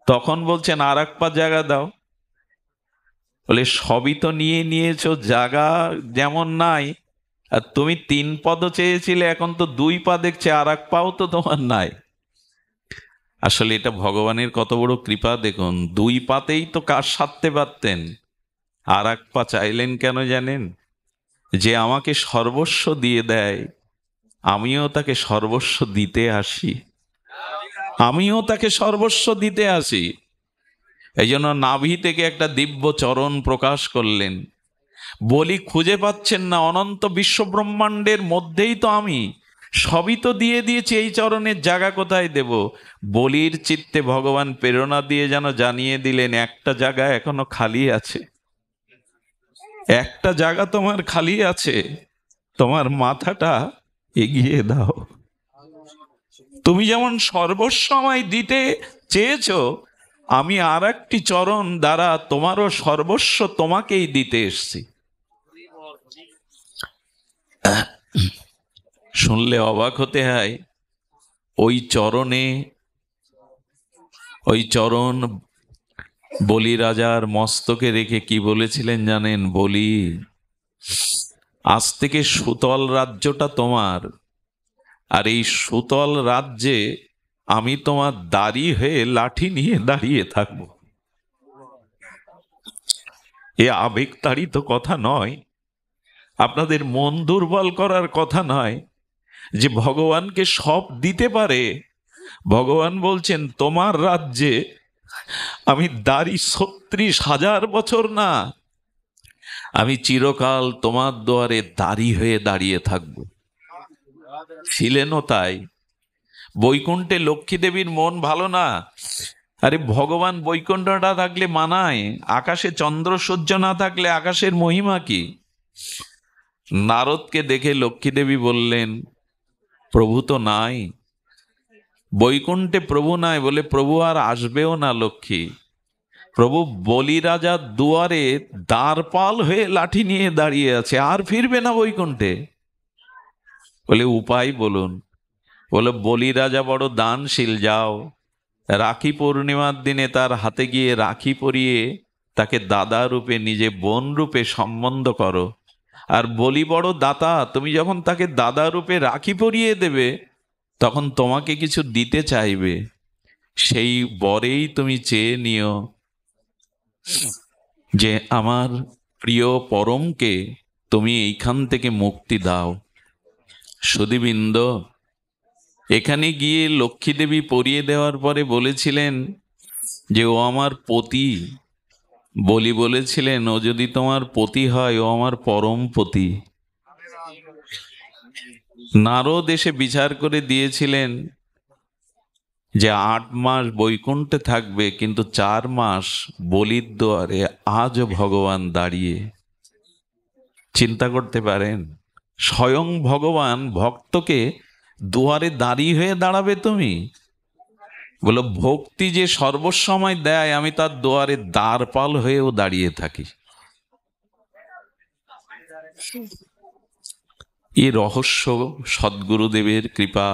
তখন বলছেন আর 1 পা জায়গা দাও। বলে সবই তো নিয়ে নিয়েছো, জায়গা যেমন নাই। আর তুমি 3 পদ চেয়েছিলে, এখন তো 2 পা দেখছে, আর 1 পাও তো তোমার নাই। আসলে এটা ভগবানের কত বড় কৃপা দেখুন। 2 পাতেই তো কাজ সারতে পারতেন, আর 1 পা চাইলেন কেন জানেন? যে আমাকে সর্বস্ব দিয়ে দেয়, আমিও তাকে সর্বস্ব দিতে আসি। আমিও তাকে সর্বস্ব দিতে আসি। এই জন্য নাভি থেকে একটা দিব্য চরণ প্রকাশ করলেন। বলি খুঁজে পাচ্ছেন না, অনন্ত বিশ্ব ব্রহ্মাণ্ডের মধ্যেই তো আমি, সবই তো দিয়ে দিয়েছি, এই চরণের জায়গা কোথায় দেব? বলির চিত্তে ভগবান প্রেরণা দিয়ে যেন জানিয়ে দিলেন, একটা জায়গা এখনো খালি আছে, একটা জায়গা তোমার খালি আছে, তোমার মাথাটা এগিয়ে দাও। তুমি যেমন সর্বস্ব আমায় দিতে চেয়েছো, আমি আর একটি চরণ দ্বারা তোমারও সর্বস্ব তোমাকেই দিতে এসছি। শুনলে অবাক হতে হয়। ওই চরণ বলি রাজার মস্তকে রেখে কি বলেছিলেন জানেন? বলি, আজ থেকে সুতল রাজ্যটা তোমার, আর এই সুতল রাজ্যে আমি তোমার দাড়ি হয়ে লাঠি নিয়ে দাঁড়িয়ে থাকবো। এ আবেগতাড়িত কথা নয়, আপনাদের মন দুর্বল করার কথা নয়, যে ভগবানকে সব দিতে পারে। ভগবান বলছেন তোমার রাজ্যে আমি দাড়ি 36,000 বছর না, আমি চিরকাল তোমার দুয়ারে দাড়ি হয়ে দাঁড়িয়ে থাকব। ছিলেনও তাই। বৈকুণ্ঠে লক্ষ্মী দেবীর মন ভালো না। আরে ভগবান বৈকুণ্ঠটা থাকলে মানায়, আকাশে চন্দ্র সূর্য না থাকলে আকাশের মহিমা কি? নারদকে দেখে লক্ষ্মী দেবী বললেন, প্রভু তো নাই বৈকুণ্ঠে, প্রভু নাই। বলে প্রভু আর আসবেও না লক্ষ্মী। প্রভু বলি রাজার দুয়ারে দ্বারপাল হয়ে লাঠি নিয়ে দাঁড়িয়ে আছে, আর ফিরবে না বৈকুণ্ঠে। বলে উপায় বলুন। বলে বলি রাজা বড় দানশীল, যাও রাখি পূর্ণিমার দিনে তার হাতে গিয়ে রাখি পরিয়ে তাকে দাদা রূপে, নিজে বোন রূপে সম্বন্ধ করো। আর বলি বড় দাতা, তুমি যখন তাকে দাদা রূপে রাখি পরিয়ে দেবে, তখন তোমাকে কিছু দিতে চাইবে, সেই বরেই তুমি চেয়ে নিও যে আমার প্রিয় পরমকে তুমি এইখান থেকে মুক্তি দাও। সুধীবৃন্দ, এখানে গিয়ে লক্ষ্মী দেবী পরিয়ে দেওয়ার পরে বলেছিলেন, যে ও আমার পতি। বলি বলেছিলেন, ও যদি তোমার পতি হয়, ও আমার পরম পতি। নারদ এসে বিচার করে দিয়েছিলেন যে 8 মাস বৈকুণ্ঠে থাকবে, কিন্তু 4 মাস বলির দুয়ারে আজও ভগবান দাঁড়িয়ে। চিন্তা করতে পারেন, স্বয়ং ভগবান ভক্তকে দুয়ারে দাঁড়িয়ে হয়ে দাঁড়াবে তুমি? বলো, ভক্তি যে সর্বসময় দেয়, আমি তার দুয়ারে দ্বারপাল হয়েও দাঁড়িয়ে থাকি। এই রহস্য সদ্গুরুদেবের কৃপা।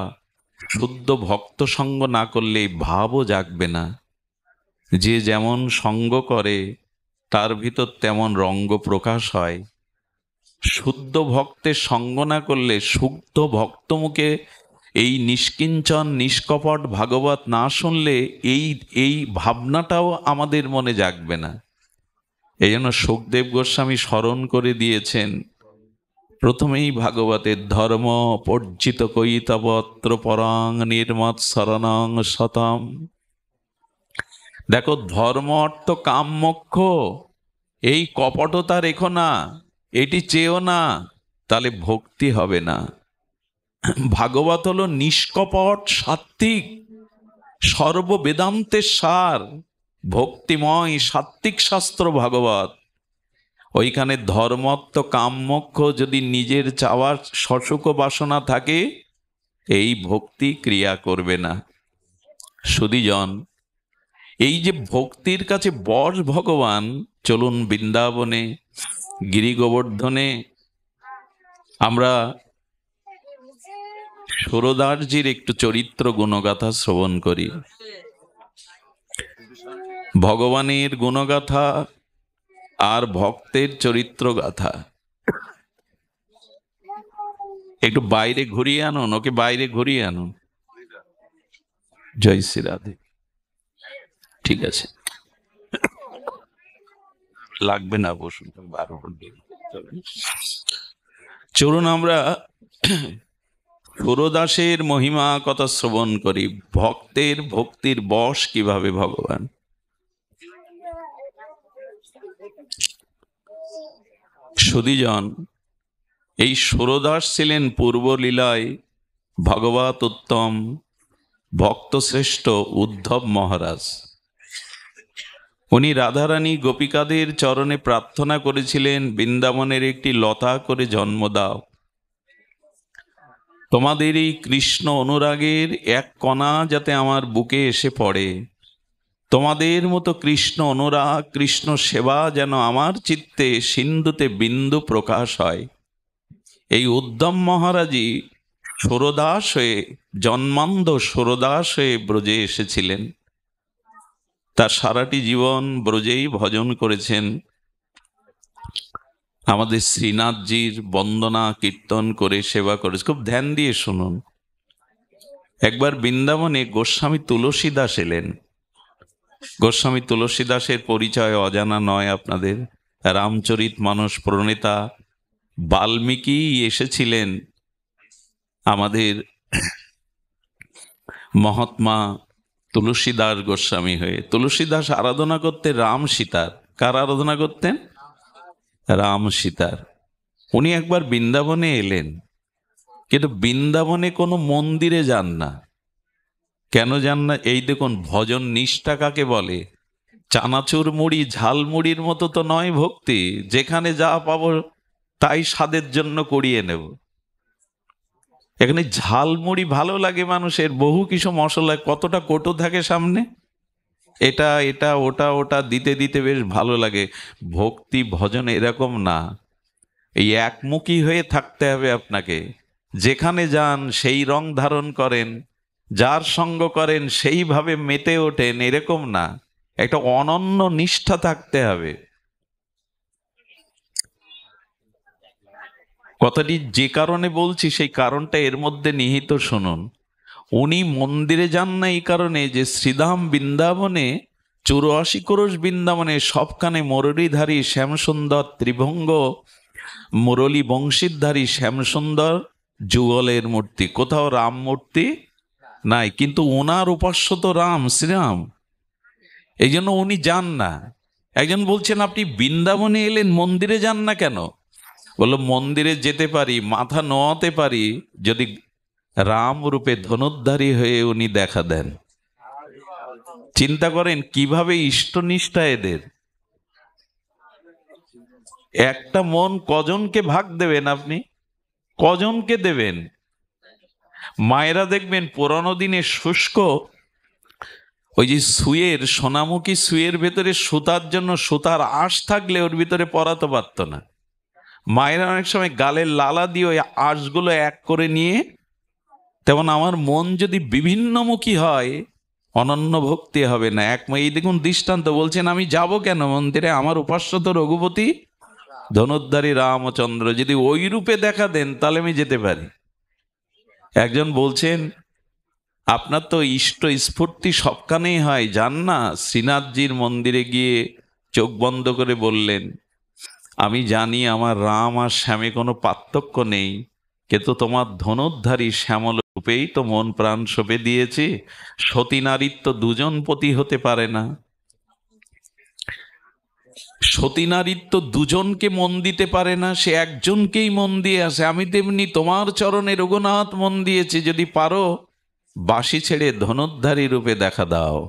শুদ্ধ ভক্ত সঙ্গ না করলে ভাবও জাগবে না। যে যেমন সঙ্গ করে তার ভিতর তেমন রঙ্গ প্রকাশ হয়। শুদ্ধ ভক্তের সঙ্গ না করলে, শুদ্ধ ভক্ত মুখে এই নিষ্কিঞ্চন নিষ্কপট ভাগবত না শুনলে এই ভাবনাটাও আমাদের মনে জাগবে না। এই জন্য সুখদেব গোস্বামী স্মরণ করে দিয়েছেন প্রথমেই ভাগবতের, ধর্ম পর্জিত কৈতবত্র পরাং নির্মৎ শরণং শতম। দেখো, ধর্ম অর্থ কাম মোক্ষ, এই কপটতা রেখো না, এটি চেয়েও না, তাহলে ভক্তি হবে না। ভাগবত হলো নিষ্কপট সাত্ত্বিক সর্ববেদান্তের সার, ভক্তিময় সাত্ত্বিক শাস্ত্র ভাগবত। ওইখানে ধর্মত্ব কামমোক্ষ যদি নিজের চাওয়ার সসুখ বাসনা থাকে, এই ভক্তি ক্রিয়া করবে না। সুধীজন, এই যে ভক্তির কাছে বশ ভগবান, চলুন বৃন্দাবনে গিরি গোবর্ধনে আমরা সুরদাসজির একটু চরিত্র গুণগাথা শ্রবণ করি। ভগবানের গুণগাথা আর ভক্তের চরিত্র গাথা। একটু বাইরে ঘুরিয়ে আনুন, ওকে বাইরে ঘুরিয়ে আনুন। জয় শ্রী রাধে। ঠিক আছে, লাগবে না, বসুন। চলুন আমরা সুরদাসের মহিমা কথা শ্রবণ করি। ভক্তের ভক্তির বশ কিভাবে ভগবান। সুধীজন, এই সুরদাস ছিলেন পূর্বলীলায় ভগবত উত্তম ভক্তশ্রেষ্ঠ উদ্ধব মহারাজ। উনি রাধারানী গোপিকাদের চরণে প্রার্থনা করেছিলেন, বৃন্দাবনের একটি লতা করে জন্ম দাও। তোমাদের এই কৃষ্ণ অনুরাগের এক কণা যাতে আমার বুকে এসে পড়ে, তোমাদের মতো কৃষ্ণ অনুরাগ কৃষ্ণ সেবা যেন আমার চিত্তে সিন্ধুতে বিন্দু প্রকাশ হয়। এই উদ্ধব মহারাজই সুরদাস হয়ে, জন্মান্ধ সুরদাস হয়ে ব্রজে এসেছিলেন। তার সারাটি জীবন ব্রজেই ভজন করেছেন। আমাদের শ্রীনাথজির বন্দনা কীর্তন করে সেবা করেছে। খুব ধ্যান দিয়ে শুনুন। একবার বৃন্দাবনে গোস্বামী তুলসীদাস এলেন। গোস্বামী তুলসীদাসের পরিচয় অজানা নয় আপনাদের। রামচরিত মানস প্রণেতা বাল্মীকি এসেছিলেন আমাদের মহাত্মা তুলসীদাস গোস্বামী হয়ে। তুলসীদাস আরাধনা করতেন রাম সীতার। কার আরাধনা করতেন? রাম সীতার। উনি একবার বৃন্দাবনে এলেন, কিন্তু বৃন্দাবনে কোনো মন্দিরে যান না। কেন যান না? এই দেখুন, ভজন নিষ্ঠা কাকে বলে। চানাচুর মুড়ি ঝালমুড়ির মতো তো নয় ভক্তি, যেখানে যা পাবো তাই স্বাদের জন্য করিয়ে নেব। এখানে ঝালমুড়ি ভালো লাগে মানুষের, বহু কিছু মশলা, কতটা কটু থাকে সামনে, এটা এটা ওটা ওটা দিতে দিতে বেশ ভালো লাগে। ভক্তি ভজন এরকম না, এই একমুখী হয়ে থাকতে হবে আপনাকে। যেখানে যান সেই রং ধারণ করেন, যার সঙ্গ করেন সেইভাবে মেতে ওঠেন, এরকম না। একটা অনন্য নিষ্ঠা থাকতে হবে। কথাটি যে কারণে বলছি সেই কারণটা এর মধ্যে নিহিত, শুনুন। উনি মন্দিরে যান না এই কারণে যে শ্রীধাম বৃন্দাবনে 84 ক্রোশ বৃন্দাবনে সবখানে মুরলীধারী শ্যামসুন্দর ত্রিভঙ্গ মুরলী বংশীধারী শ্যামসুন্দর যুগলের মূর্তি, কোথাও রাম মূর্তি নাই। কিন্তু ওনার উপাস্য তো রাম, শ্রীরাম। এই জন্য উনি যান না। একজন বলছেন আপনি বৃন্দাবনে এলেন, মন্দিরে যান না কেন? বললো মন্দিরে যেতে পারি, মাথা নোয়াতে পারি, যদি রাম রূপে ধনুর্ধারী হয়ে উনি দেখা দেন। চিন্তা করেন কিভাবে ইষ্টনিষ্ঠা এদের। একটা মন কজনকে ভাগ দেবেন আপনি? কজনকে দেবেন? মায়েরা দেখবেন পুরানো দিনে শুষ্ক ওই যে সুয়ের, সোনামুখী সুয়ের ভেতরে সুতার জন্য সুতার আঁশ থাকলে ওর ভিতরে পরাতে পারত না। মায়েরা অনেক সময় গালের লালা দিয়ে ওই আঁশগুলো এক করে নিয়ে, তেমন আমার মন যদি বিভিন্নমুখী হয় অনন্য ভক্তি হবে না। এই দেখুন দৃষ্টান্ত। বলছেন আমি যাব কেন মন্দিরে? আমার উপাস্য তো রঘুপতি ধনুর্ধারী রামচন্দ্র, যদি ওই রূপে দেখা দেন তাহলে আমি যেতে পারি। একজন বলছেন আপনার তো ইষ্ট স্ফূর্তি সবখানেই হয়, যান না। শ্রীনাথজির মন্দিরে গিয়ে চোখ বন্ধ করে বললেন আমি জানি আমার রাম আর শ্যামে কোনো পার্থক্য নেই, কিন্তু তোমার ধনুর্ধারী শ্যামল রূপেই তো মন প্রাণ সঁপে দিয়েছি। সতী নারীর তো দুজন পতি হতে পারে না, সতী নারীর তো দুজনকে মন দিতে পারে না, সে একজনকেই মন দিয়ে আসে। আমি তেমনি তোমার চরণে রঘুনাথ মন দিয়েছি, যদি পারো বাঁশি ছেড়ে ধনুর্ধারী রূপে দেখা দাও।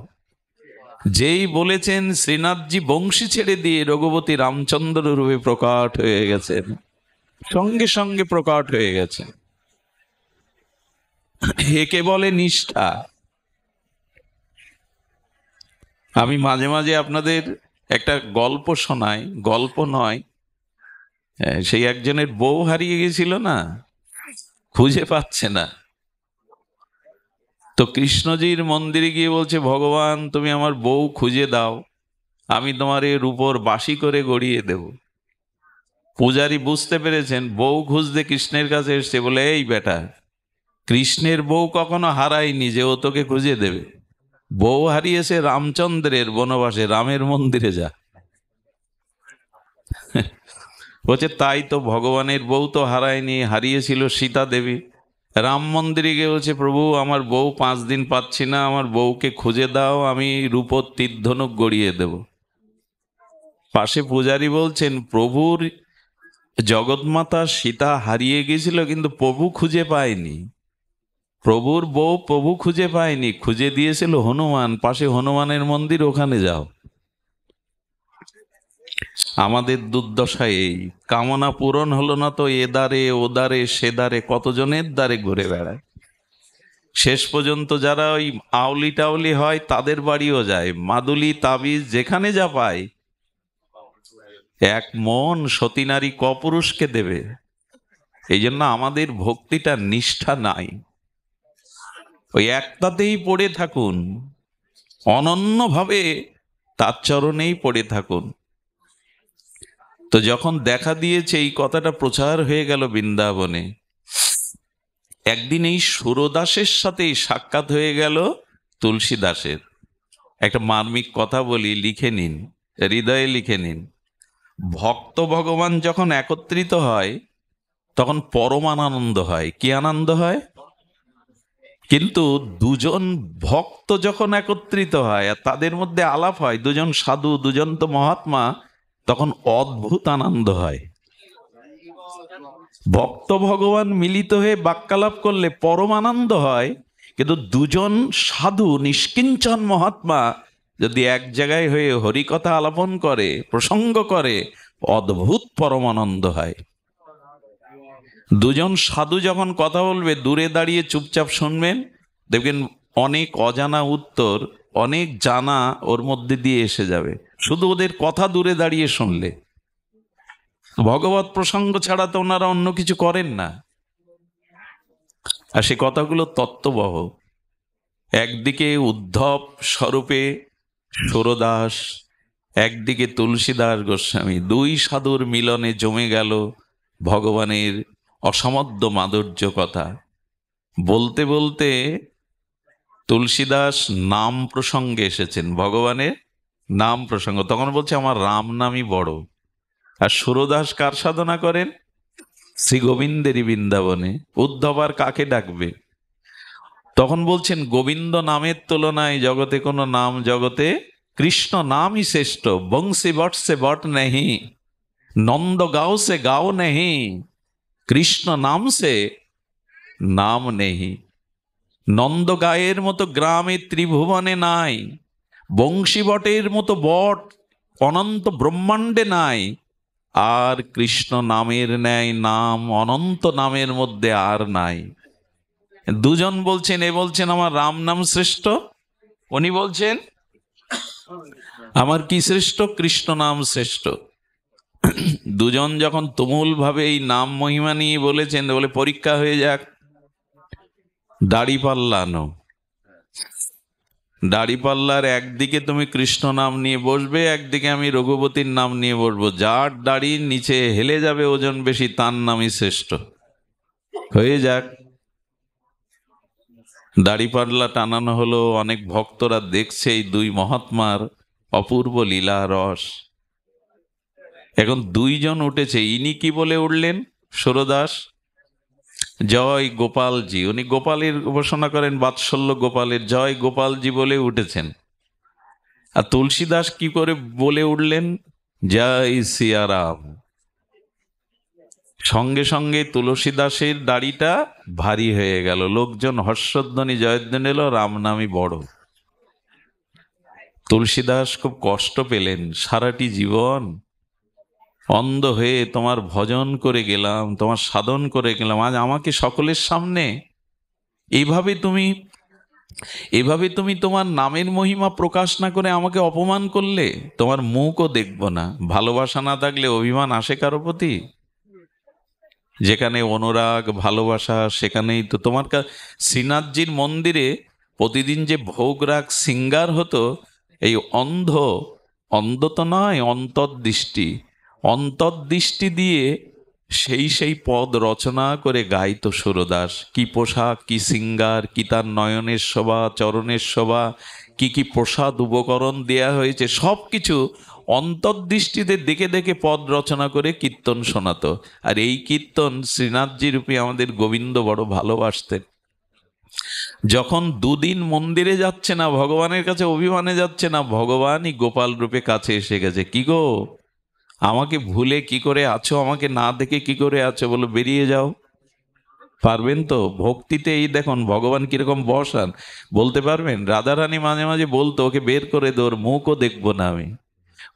যেই বলেছেন শ্রীনাথজি বংশী ছেড়ে দিয়ে রঘুপতি রামচন্দ্র রূপে প্রকট হয়ে গেছেন, সঙ্গে সঙ্গে প্রকট হয়ে গেছে। একে বলে নিষ্ঠা। আমি মাঝে মাঝে আপনাদের একটা গল্প শোনাই, গল্প নয়, সেই একজনের বউ হারিয়ে গেছিল না, খুঁজে পাচ্ছে না, তো কৃষ্ণজির মন্দিরে গিয়ে বলছে ভগবান তুমি আমার বউ খুঁজে দাও, আমি তোমার এর উপর বাঁশি করে গড়িয়ে দেব। পূজারী বুঝতে পেরেছেন বউ খুঁজতে কৃষ্ণের কাছে এসছে, বলে এই বেটা, কৃষ্ণের বউ কখনো হারায়নি যে ও তোকে খুঁজে দেবে। বউ হারিয়েছে রামচন্দ্রের বনবাসে, রামের মন্দিরে যা। বলছে তাই তো, ভগবানের বউ তো হারায়নি, হারিয়েছিল সীতা দেবী। রাম মন্দিরে গিয়ে বলছে প্রভু আমার বউ 5 দিন পাচ্ছি না, আমার বউকে খুঁজে দাও, আমি রূপোর তীর ধনুক গড়িয়ে দেব। পাশে পূজারী বলছেন প্রভুর জগৎমাতা সীতা হারিয়ে গেছিল, কিন্তু প্রভু খুঁজে পায়নি। প্রভুর বউ প্রভু খুঁজে পায়নি, খুঁজে দিয়েছিল হনুমান, পাশে হনুমানের মন্দির, ওখানে যাও। আমাদের দুর্দশা এই, কামনা পূরণ হলো না তো এদারে ওদারে সেদারে কতজনের দ্বারে ঘুরে বেড়ায়। শেষ পর্যন্ত যারা ওই আউলি টাউলি হয় তাদের বাড়িও যায়, মাদুলি তাবিজ যেখানে যা পায়। এক মন সতী নারী কপুরুষকে দেবে? এই জন্য আমাদের ভক্তিটা নিষ্ঠা নাই। ওই একটাতেই পড়ে থাকুন, অনন্যভাবে তার চরণেই পড়ে থাকুন। তো যখন দেখা দিয়েছে এই কথাটা প্রচার হয়ে গেল বৃন্দাবনে, একদিন এই সুরদাসের সাথে সাক্ষাৎ হয়ে গেল তুলসীদাসের। একটা মার্মিক কথা বলি, লিখে নিন, হৃদয়ে লিখে নিন। ভক্ত ভগবান যখন একত্রিত হয় তখন পরমানন্দ হয়। কি আনন্দ হয়? কিন্তু দুজন ভক্ত যখন একত্রিত হয় আর তাদের মধ্যে আলাপ হয়, দুজন সাধু, দুজন তো মহাত্মা, তখন অদ্ভুত আনন্দ হয়। ভক্ত ভগবান মিলিত হয়ে বাক্যালাপ করলে পরম আনন্দ হয়, কিন্তু দুজন সাধু নিষ্কিঞ্চন মহাত্মা যদি এক জায়গায় হয়ে হরিকথা আলাপন করে, প্রসঙ্গ করে, অদ্ভুত পরমানন্দ হয়। দুজন সাধু যখন কথা বলবে দূরে দাঁড়িয়ে চুপচাপ শুনবেন, দেখবেন অনেক অজানা উত্তর, অনেক জানা ওর মধ্যে দিয়ে এসে যাবে, শুধু ওদের কথা দূরে দাঁড়িয়ে শুনলে। ভগবত প্রসঙ্গ ছাড়া তো ওনারা অন্য কিছু করেন না। আর সে কথাগুলো তত্ত্ববহ। একদিকে উদ্ধব স্বরূপে সুরদাস, একদিকে তুলসীদাস গোস্বামী, দুই সাধুর মিলনে জমে গেল ভগবানের অসামধ্য মাধুর্য কথা। বলতে বলতে তুলসীদাস নাম প্রসঙ্গে এসেছেন, ভগবানের নাম প্রসঙ্গ, তখন বলছে আমার রাম নামই বড়। আর সুরদাস কার সাধনা করেন? শ্রী গোবিন্দেরই বৃন্দাবনে। উদ্ধব আর কাকে ডাকবে? তখন বলছেন গোবিন্দ নামের তুলনায় জগতে কোনো নাম জগতে কৃষ্ণ নামই শ্রেষ্ঠ। বংশী বট সে বট নেহি, নন্দ গাও সে গাও নেহি, কৃষ্ণ নাম সে নাম নেহি। নন্দ গায়ের মতো গ্রামে ত্রিভুবনে নাই, বংশী বটের মতো বট অনন্ত ব্রহ্মাণ্ডে নাই, আর কৃষ্ণ নামের ন্যায় নাম অনন্ত নামের মধ্যে আর নাই। দুজন বলছেন, এ বলছেন আমার রাম নাম শ্রেষ্ঠ, উনি বলছেন আমার কি শ্রেষ্ঠ? কৃষ্ণ নাম শ্রেষ্ঠ। দুজন যখন তুমুল ভাবে এই নাম মহিমা নিয়ে বলেছেন, বলে পরীক্ষা হয়ে যাক, দাড়ি পাল্লানো। দাড়ি পাল্লার একদিকে তুমি কৃষ্ণ নাম নিয়ে বসবে, একদিকে আমি রঘুপতির নাম নিয়ে বসবো। যার দাড়ির নিচে হেলে যাবে ওজন বেশি, তার নামই শ্রেষ্ঠ। হয়ে যাক। দাড়ি পাল্লা টানানো হলো, অনেক ভক্তরা দেখছে এই দুই মহাত্মার অপূর্ব লীলা রস। এখন দুইজন উঠেছে, ইনি কি বলে উঠলেন? সুরদাস জয় গোপালজি, উনি গোপালের উপাসনা করেন, বাৎসল্য গোপালের, জয় গোপালজি বলে উঠেছেন। আর তুলসীদাস কি করে বলে উঠলেন? জয় সিয়ারাম। সঙ্গে সঙ্গে তুলসীদাসের দাড়িটা ভারী হয়ে গেল, লোকজন হর্ষধ্বনি জয়ধ্বনি এলো, রাম নামই বড়। তুলসীদাস খুব কষ্ট পেলেন, সারাটি জীবন অন্ধ হয়ে তোমার ভজন করে গেলাম, তোমার সাধন করে গেলাম, আজ আমাকে সকলের সামনে এইভাবে তুমি তোমার নামের মহিমা প্রকাশ না করে আমাকে অপমান করলে, তোমার মুখও দেখব না। ভালোবাসা না থাকলে অভিমান আসে কারো প্রতি? যেখানে অনুরাগ ভালোবাসা, সেখানেই তো তোমার শ্রীনাথজির মন্দিরে প্রতিদিন যে ভোগ রাগ সিঙ্গার হতো, এই অন্ধ তো নয়, অন্তর্দৃষ্টি দিয়ে সেই পদ রচনা করে গাইতো সুরদাস। কি পোশাক, কি সিঙ্গার, কি তার নয়নের শোভা, চরণের শোভা, কি প্রসাদ উপকরণ দেয়া হয়েছে, সব কিছু অন্তর্দৃষ্টিতে দেখে দেখে পদ রচনা করে কীর্তন শোনাতো। আর এই কীর্তন শ্রীনাথজি রূপী আমাদের গোবিন্দ বড় ভালোবাসতেন। যখন দুদিন মন্দিরে যাচ্ছে না, ভগবানের কাছে অভিমানে যাচ্ছে না, ভগবানই গোপাল রূপে কাছে এসে গেছে। কি গো, আমাকে ভুলে কি করে আছো? আমাকে না দেখে কি করে আছো? বলো বেরিয়ে যাও। পারবেন তো? ভক্তিতে এই দেখুন ভগবান কিরকম বসান, বলতে পারবেন? রাধারানী মাঝে মাঝে বলতো, ওকে বের করে দে, ওর মুখও দেখবো না আমি।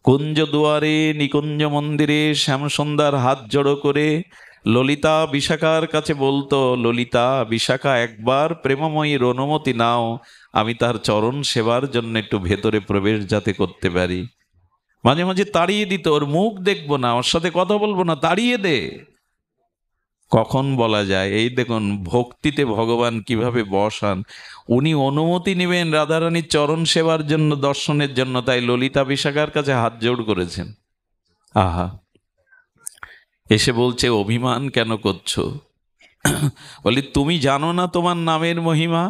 কুঞ্জ দুয়ারে নিকুঞ্জ মন্দিরে শ্যামসন্ধ্যার হাত জড়ো করে ললিতা বিশাখার কাছে বলতো, ললিতা বিশাখা একবার প্রেমময়ীর অনুমতি নাও, আমি তার চরণ সেবার জন্য একটু ভেতরে প্রবেশ যাতে করতে পারি। মাঝে মাঝে তাড়িয়ে দিত, ওর মুখ দেখবো না, ওর সাথে কথা বলবো না, তাড়িয়ে দে। কখন বলা যায়? এই দেখুন ভক্তিতে ভগবান কিভাবে বসান। উনি অনুমতি নেবেন রাধারানীর চরণ সেবার জন্য, দর্শনের জন্য, তাই ললিতা বিশাখার কাছে হাত জোড় করেছেন। আহা, এসে বলছে অভিমান কেন করছো? বলি তুমি জানো না তোমার নামের মহিমা?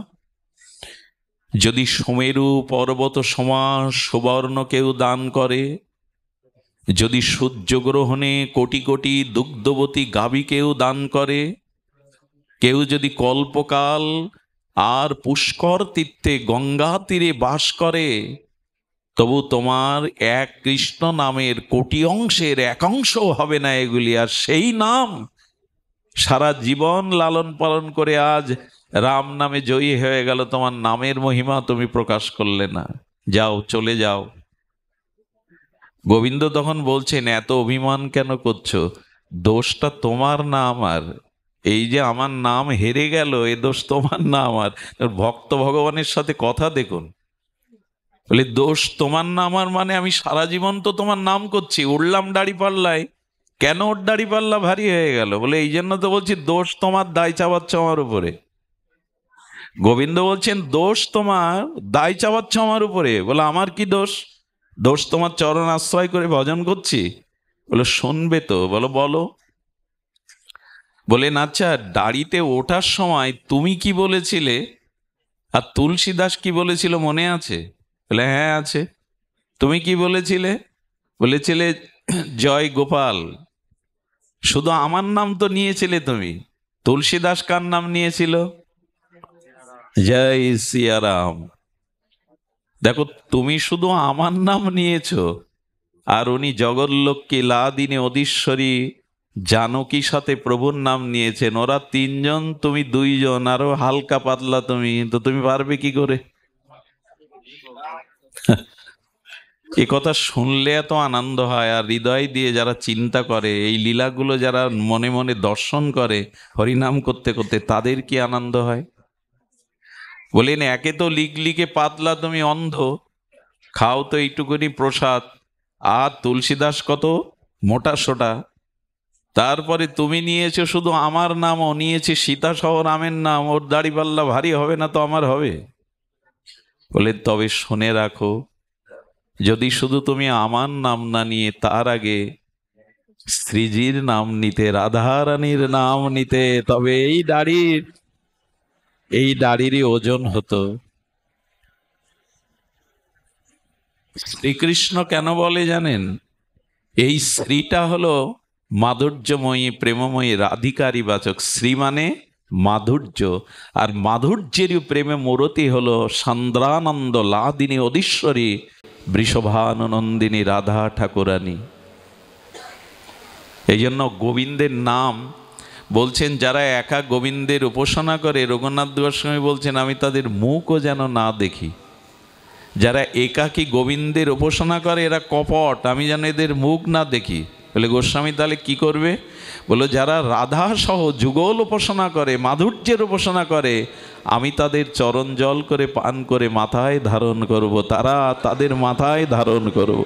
যদি সুমেরু পর্বত সমান সুবর্ণ কেউ দান করে, যদি সূর্যগ্রহণে কোটি কোটি দুগ্ধবতী গাভী কেউ দান করে, কেউ যদি কল্পকাল আর পুষ্কর তীর্থে গঙ্গা তীরে বাস করে, তবু তোমার এক কৃষ্ণ নামের কোটি অংশের এক অংশও হবে না এগুলি। আর সেই নাম সারা জীবন লালন পালন করে আজ রাম নামে জয়ী হয়ে গেল, তোমার নামের মহিমা তুমি প্রকাশ করলে না, যাও চলে যাও। গোবিন্দ তখন বলছেন, এত অভিমান কেন করছো? দোষটা তোমার না আমার। এই যে আমার নাম হেরে গেল, এ দোষ তোমার না আমার। ভক্ত ভগবানের সাথে কথা দেখুন, বলে দোষ তোমার না আমার, মানে আমি সারা জীবন তো তোমার নাম করছি, উড়লাম দাড়ি পাল্লায়, কেন ওর দাড়ি পাল্লা ভারী হয়ে গেল? বলে এই জন্য তো বলছি দোষ তোমার, দায় চাপাচ্ছ আমার উপরে। গোবিন্দ বলছেন দোষ তোমার, দায় চাপাচ্ছ আমার উপরে। বলে আমার কি দোষ? দোষ তোমার চরণ আশ্রয় করে ভজন করছি। বলে শুনবে তো, বলো বলো। বলেন আচ্ছা, দাড়িতে ওঠার সময় তুমি কি বলেছিলে আর তুলসীদাস কি বলেছিল মনে আছে? বলে হ্যাঁ আছে। তুমি কি বলেছিলে? বলেছিলে জয় গোপাল। শুধু আমার নাম তো নিয়েছিলে তুমি, তুলসীদাস কার নাম নিয়েছিল? জয় সিয়ারাম। দেখো, তুমি শুধু আমার নাম নিয়েছো, আর উনি জগৎলক্ষ্মী, লাদিনী, অধীশ্বরী, জানকীর সাথে প্রভুর নাম নিয়েছেন। ওরা তিনজন, তুমি দুইজন, আরো হালকা পাতলা তুমি, তো তুমি পারবে কি করে? এ কথা শুনলে এত আনন্দ হয়, আর হৃদয় দিয়ে যারা চিন্তা করে, এই লীলাগুলো যারা মনে মনে দর্শন করে হরিনাম করতে করতে, তাদের কি আনন্দ হয়। বলেন, একে তো লিগলিগে পাতলা, তুমি অন্ধ, খাও তো এইটুকুনি প্রসাদ, আর তুলসীদাস কত মোটা সোটা, তারপরে তুমি নিয়েছো শুধু আমার নাম, ও নিয়েছে সীতা সহ রামের নাম, ওর দাড়িপাল্লা ভারী হবে না তো আমার হবে? বলে, তবে শুনে রাখো, যদি শুধু তুমি আমার নাম না নিয়ে তার আগে শ্রীজির নাম নিতে, রাধারানীর নাম নিতে, তবে এই দাড়িরই ওজন হতো। শ্রীকৃষ্ণ কেন বলে জানেন? এই শ্রীটা হলো মাধুর্যময়ী, প্রেমময়ী, রাধিকারী বাচক। শ্রী মানে মাধুর্য, আর মাধুর্যেরই প্রেমে মূরতি হলো সান্দ্রানন্দ লাদিনী অধীশ্বরী বৃষভানুনন্দিনী রাধা ঠাকুরানী। এই জন্য গোবিন্দের নাম বলছেন, যারা একা গোবিন্দের উপাসনা করে, রঘুনাথ গোস্বামী বলছেন, আমি তাদের মুখও যেন না দেখি। যারা একাকী গোবিন্দের উপাসনা করে এরা কপট, আমি যেন এদের মুখ না দেখি। বলে, গোস্বামী তাহলে কি করবে? বলো, যারা রাধা সহ যুগল উপাসনা করে, মাধুর্যের উপাসনা করে, আমি তাদের চরণ জল করে পান করে মাথায় ধারণ করব, তারা তাদের মাথায় ধারণ করব।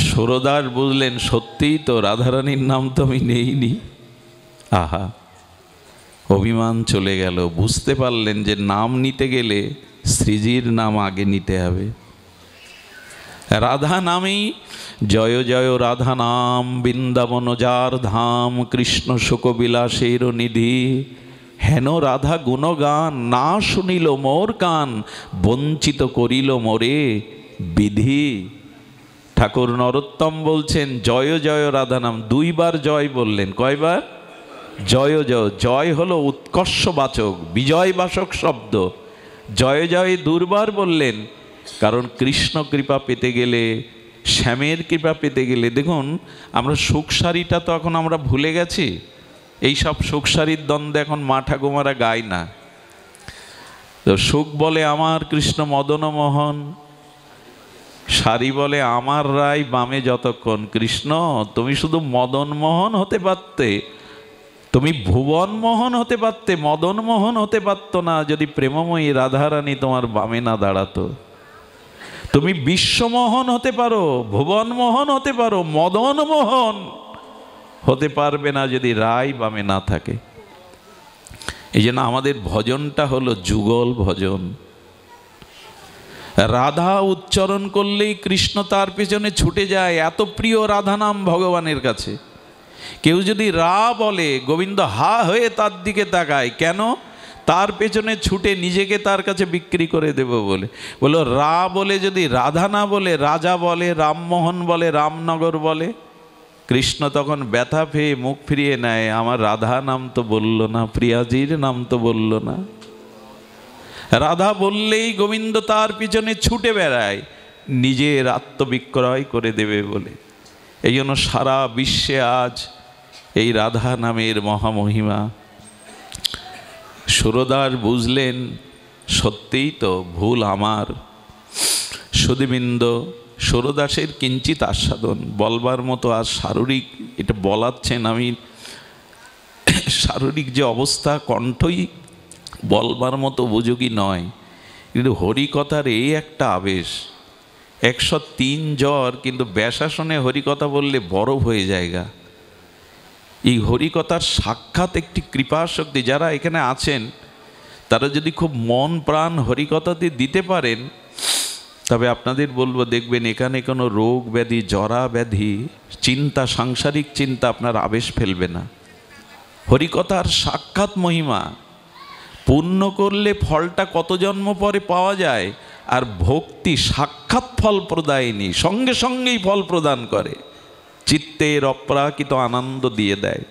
সুরদাস বুঝলেন, সত্যিই তো রাধারানীর নাম তো আমি নেইনি। আহা, অভিমান চলে গেল। বুঝতে পারলেন যে নাম নিতে গেলে শ্রীজির নাম আগে নিতে হবে। রাধা নামেই জয় জয় রাধা নাম, বৃন্দাবন যার ধাম, কৃষ্ণ শোকবিলাসের নিধি, হেন রাধা গুণগান, না শুনিল মোর কান, বঞ্চিত করিল মোরে বিধি। ঠাকুর নরোত্তম বলছেন, জয় জয় রাধা নাম, দুইবার জয় বললেন। কয়বার? জয় জয়। জয় হলো উৎকর্ষবাচক, বিজয়বাচক শব্দ। জয় জয় দুর্বার বললেন, কারণ কৃষ্ণ কৃপা পেতে গেলে, শ্যামের কৃপা পেতে গেলে, দেখুন আমরা সুখসারিটা তো এখন আমরা ভুলে গেছি। এই সব সুখসারির দ্বন্দ্ব এখন মা ঠাকুমারা গায় না। তো সুখ বলে আমার কৃষ্ণ মদন মোহন, সারি বলে আমার রায় বামে যতক্ষণ। কৃষ্ণ, তুমি শুধু মদন মোহন হতে পারতে, তুমি ভুবন মোহন হতে পারতে, মদন মোহন হতে পারতো না যদি প্রেমময়ী রাধারানী তোমার বামে না দাঁড়াতো। তুমি বিশ্বমোহন হতে পারো, ভুবন মোহন হতে পারো, মদন মোহন হতে পারবে না যদি রায় বামে না থাকে। এই জন্য আমাদের ভজনটা হলো যুগল ভজন। রাধা উচ্চারণ করলেই কৃষ্ণ তার পেছনে ছুটে যায়, এত প্রিয় রাধা নাম ভগবানের কাছে। কেউ যদি রা বলে, গোবিন্দ হা হয়ে তার দিকে তাকায়, কেন? তার পেছনে ছুটে নিজেকে তার কাছে বিক্রি করে দেব বলে। বলো, রা বলে যদি রাধা না বলে, রাজা বলে, রামমোহন বলে, রামনগর বলে, কৃষ্ণ তখন ব্যথা পেয়ে মুখ ফিরিয়ে নেয়, আমার রাধা নাম তো বলল না, প্রিয়াজির নাম তো বলল না। রাধা বললেই গোবিন্দ তার পিছনে ছুটে বেড়ায়, নিজের আত্মবিক্রয় করে দেবে বলে। এই জন্য সারা বিশ্বে আজ এই রাধা নামের মহামহিমা। সুরদাস বুঝলেন, সত্যিই তো ভুল আমার। সুধীবৃন্দ, সুরদাসের কিঞ্চিত আস্বাদন বলবার মতো আর শারীরিক, এটা বলাচ্ছেন আমি, শারীরিক যে অবস্থা, কণ্ঠই বলবার মতো উপযোগী নয়। কিন্তু হরিকথার এই একটা আবেশ, 103 জ্বর, কিন্তু ব্যাসাসনে হরিকথা বললে বরফ হয়ে জায়গা। এই হরিকথার সাক্ষাৎ একটি কৃপা শক্তি। যারা এখানে আছেন তারা যদি খুব মন প্রাণ হরিকথাতে দিতে পারেন, তবে আপনাদের বলবো, দেখবেন এখানে কোনো রোগ ব্যাধি, জরা ব্যাধি, চিন্তা, সাংসারিক চিন্তা আপনার আবেশ ফেলবে না। হরিকথার সাক্ষাৎ মহিমা। পুণ্য করলে ফলটা কত জন্ম পরে পাওয়া যায়, আর ভক্তি সাক্ষাৎ ফল প্রদায়নী, সঙ্গে সঙ্গেই ফল প্রদান করে, চিত্তের অপ্রাকৃত আনন্দ দিয়ে দেয়।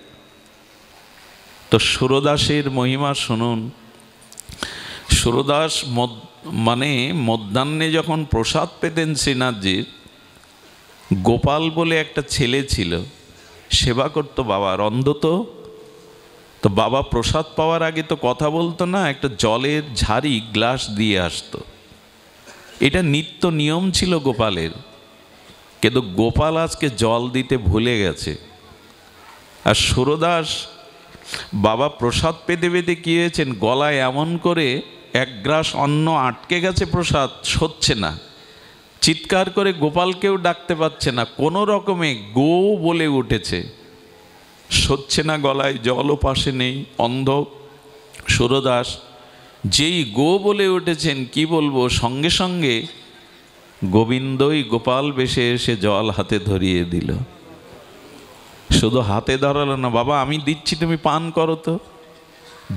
তো সুরদাসের মহিমা শুনুন। সুরদাস মানে মধ্যাহ্নে যখন প্রসাদ পেতেন শ্রীনাথজির, গোপাল বলে একটা ছেলে ছিল, সেবা করতো বাবার, অন্ধ তো বাবা প্রসাদ পাওয়ার আগে তো কথা বলতো না, একটা জলের ঝাড়ি গ্লাস দিয়ে আসতো। এটা নিত্য নিয়ম ছিল গোপালের। কিন্তু গোপাল আজকে জল দিতে ভুলে গেছে। আর সুরদাস বাবা প্রসাদ পেতে পেতে কী হয়েছেন, গলায় এমন করে এক গ্রাস অন্ন আটকে গেছে, প্রসাদ সচ্ছে না, চিৎকার করে গোপালকেও ডাকতে পারছে না, কোনো রকমে গো বলে উঠেছে, সচ্ছে না, গলায় জলও পাশে নেই, অন্ধ সুরদাস। যেই গো বলে উঠেছেন, কি বলবো, সঙ্গে সঙ্গে গোবিন্দই গোপাল বেশে এসে জল হাতে ধরিয়ে দিল। শুধু হাতে ধরালো না, বাবা আমি দিচ্ছি তুমি পান করো তো।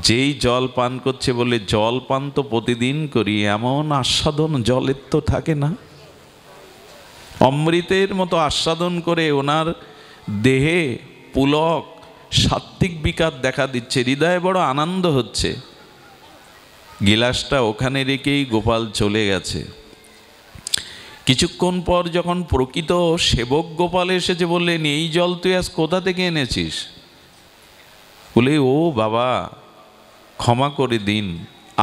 যেই জল পান করছে বলে, জল পান তো প্রতিদিন করি, এমন আস্বাদন জলের তো থাকে না। অমৃতের মতো আস্বাদন করে ওনার দেহে পুলক সাত্ত্বিক বিকার দেখা দিচ্ছে, হৃদয়ে বড় আনন্দ হচ্ছে। গিলাসটা ওখানে রেখেই গোপাল চলে গেছে। কিছুক্ষণ পর যখন প্রকৃত সেবক গোপাল এসেছে, বললেন এই জল তুই আজ কোথা থেকে এনেছিস? বলে, ও বাবা ক্ষমা করে দিন,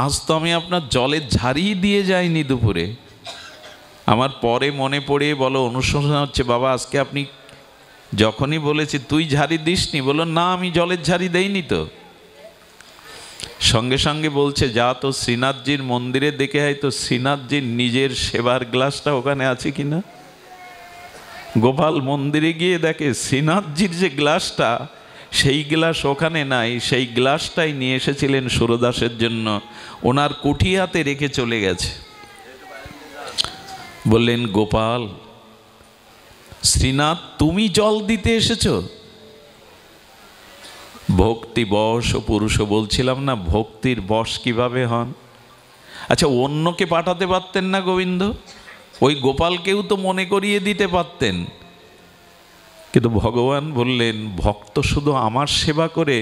আজ তো আমি আপনার জলের ঝাড়ি দিয়ে যাইনি দুপুরে। আমার পরে মনে পড়ে বলো অনুশোচনা হচ্ছে, বাবা আজকে আপনি যখনই বলেছি তুই ঝাড়ি দিসনি, বলো না আমি জলের ঝাড়ি দেইনি তো। সঙ্গে সঙ্গে বলছে, যা তো শ্রীনাথজির মন্দিরে দেখে আয় তো শ্রীনাথজির নিজের সেবার গ্লাসটা ওখানে আছে কিনা। গোপাল মন্দিরে গিয়ে দেখে শ্রীনাথজির যে গ্লাসটা, সেই গ্লাস ওখানে নাই। সেই গ্লাসটাই নিয়ে এসেছিলেন সুরদাসের জন্য, ওনার কুঠি হাতে রেখে চলে গেছে। বললেন, গোপাল শ্রীনাথ তুমি জল দিতে এসেছো? ভক্তি বশ ও পুরুষ, বলছিলাম না ভক্তির বশ কিভাবে হন। আচ্ছা অন্যকে পাঠাতে পারতেন না গোবিন্দ? ওই গোপালকেও তো মনে করিয়ে দিতে পারতেন। কিন্তু ভগবান বললেন, ভক্ত শুধু আমার সেবা করে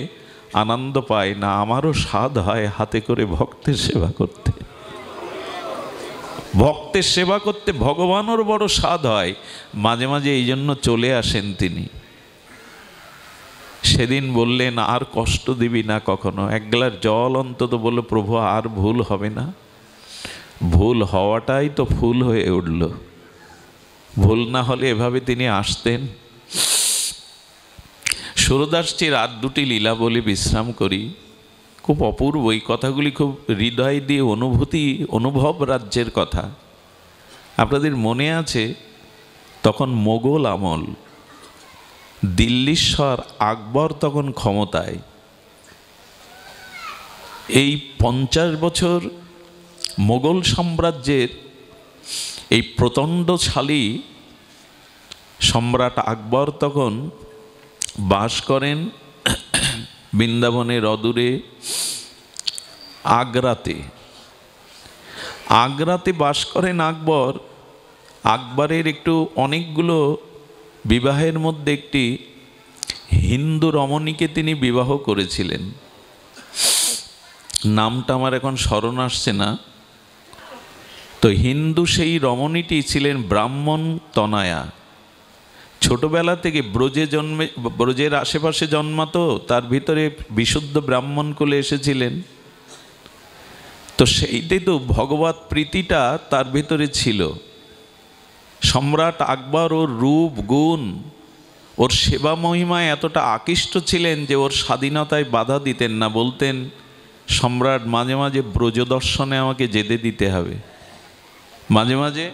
আনন্দ পায় না, আমারও স্বাদ হয় হাতে করে ভক্তের সেবা করতে। ভক্তের সেবা করতে ভগবানেরও বড় স্বাদ হয়। মাঝে মাঝে এই জন্য চলে আসেন তিনি। সেদিন বললেন, আর কষ্ট দিবি না কখনো, এক গ্লাস জল অন্তত। বলল, প্রভু আর ভুল হবে না। ভুল হওয়াটাই তো ফুল হয়ে উঠল। ভুল না হলে এভাবে তিনি আসতেন। সুরদাসজির আর দুটি লীলা বলে বিশ্রাম করি। খুব অপূর্ব এই কথাগুলি, খুব হৃদয় দিয়ে অনুভব রাজ্যের কথা। আপনাদের মনে আছে তখন মোগল আমল, দিল্লীশ্বর আকবর তখন ক্ষমতায়। এই 50 বছর মোগল সাম্রাজ্যের এই প্রচণ্ডশালী সম্রাট আকবর তখন বাস করেন বৃন্দাবনের অদূরে আগ্রাতে। আগ্রাতে বাস করেন আকবর। আকবরের একটু অনেকগুলো বিবাহের মধ্যে একটি হিন্দু রমণীকে তিনি বিবাহ করেছিলেন। নামটা আমার এখন স্মরণ আসছে না। তো হিন্দু সেই রমণীটি ছিলেন ব্রাহ্মণ তনয়া। ছোটবেলা থেকে ব্রজের আশেপাশে জন্মাতো, তার ভিতরে বিশুদ্ধ ব্রাহ্মণ কোলে এসেছিলেন। তো সেইটাই তো ভগবত প্রীতিটা তার ভিতরে ছিল। সম্রাট আকবর ওর রূপ গুণ, ওর সেবা মহিমায় এতটা আকৃষ্ট ছিলেন যে ওর স্বাধীনতায় বাধা দিতেন না। বলতেন, সম্রাট মাঝে মাঝে ব্রজ দর্শনে আমাকে যেতে দিতে হবে, মাঝে মাঝে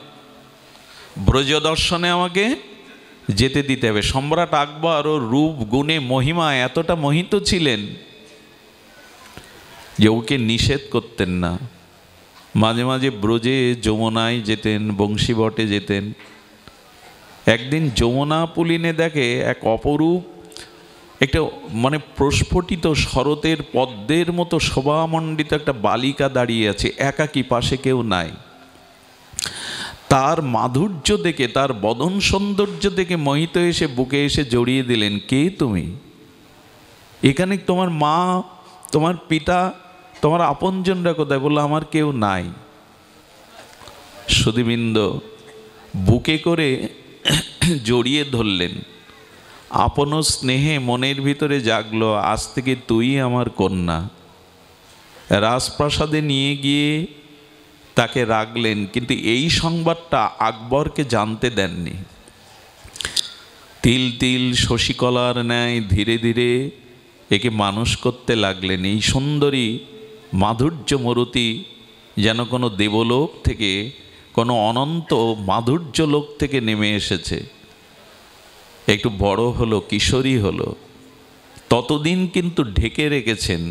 ব্রজ দর্শনে আমাকে যেতে দিতে হবে। সম্রাট আকবর ওর রূপ গুণে মহিমায় এতটা মোহিত ছিলেন যে ওকে নিষেধ করতেন না। মাঝে মাঝে ব্রজে যমুনায় যেতেন, বংশীবটে যেতেন। একদিন যমুনা পুলিনে দেখে এক অপরূপ একটা মানে প্রস্ফুটিত শরতের পদ্মের মতো শোভামণ্ডিত একটা বালিকা দাঁড়িয়ে আছে, একাকী, পাশে কেউ নাই। তার মাধুর্য দেখে, তার বদন সৌন্দর্য দেখে মোহিত এসে বুকে এসে জড়িয়ে দিলেন। কে তুমি? এখানে তোমার মা, তোমার পিতা তোমার আপনজনরা কোথায়? বললো আমার কেউ নাই। সুধীবৃন্দ বুকে করে জড়িয়ে ধরলেন, আপন স্নেহে মনের ভিতরে জাগলো, আজ থেকে তুই আমার কন্যা। রাজপ্রাসাদে নিয়ে গিয়ে তাকে রাখলেন, কিন্তু এই সংবাদটা আকবরকে জানতে দেননি। তিল তিল শশীকলার ন্যায় ধীরে ধীরে একে মানুষ করতে লাগলেন। এই সুন্দরী মাধুর্য মূরতি যেন কোনো দেবলোক থেকে, কোনো অনন্ত মাধুর্য লোক থেকে নেমে এসেছে। একটু বড় হলো, কিশোরী হলো, ততদিন কিন্তু ঢেকে রেখেছেন।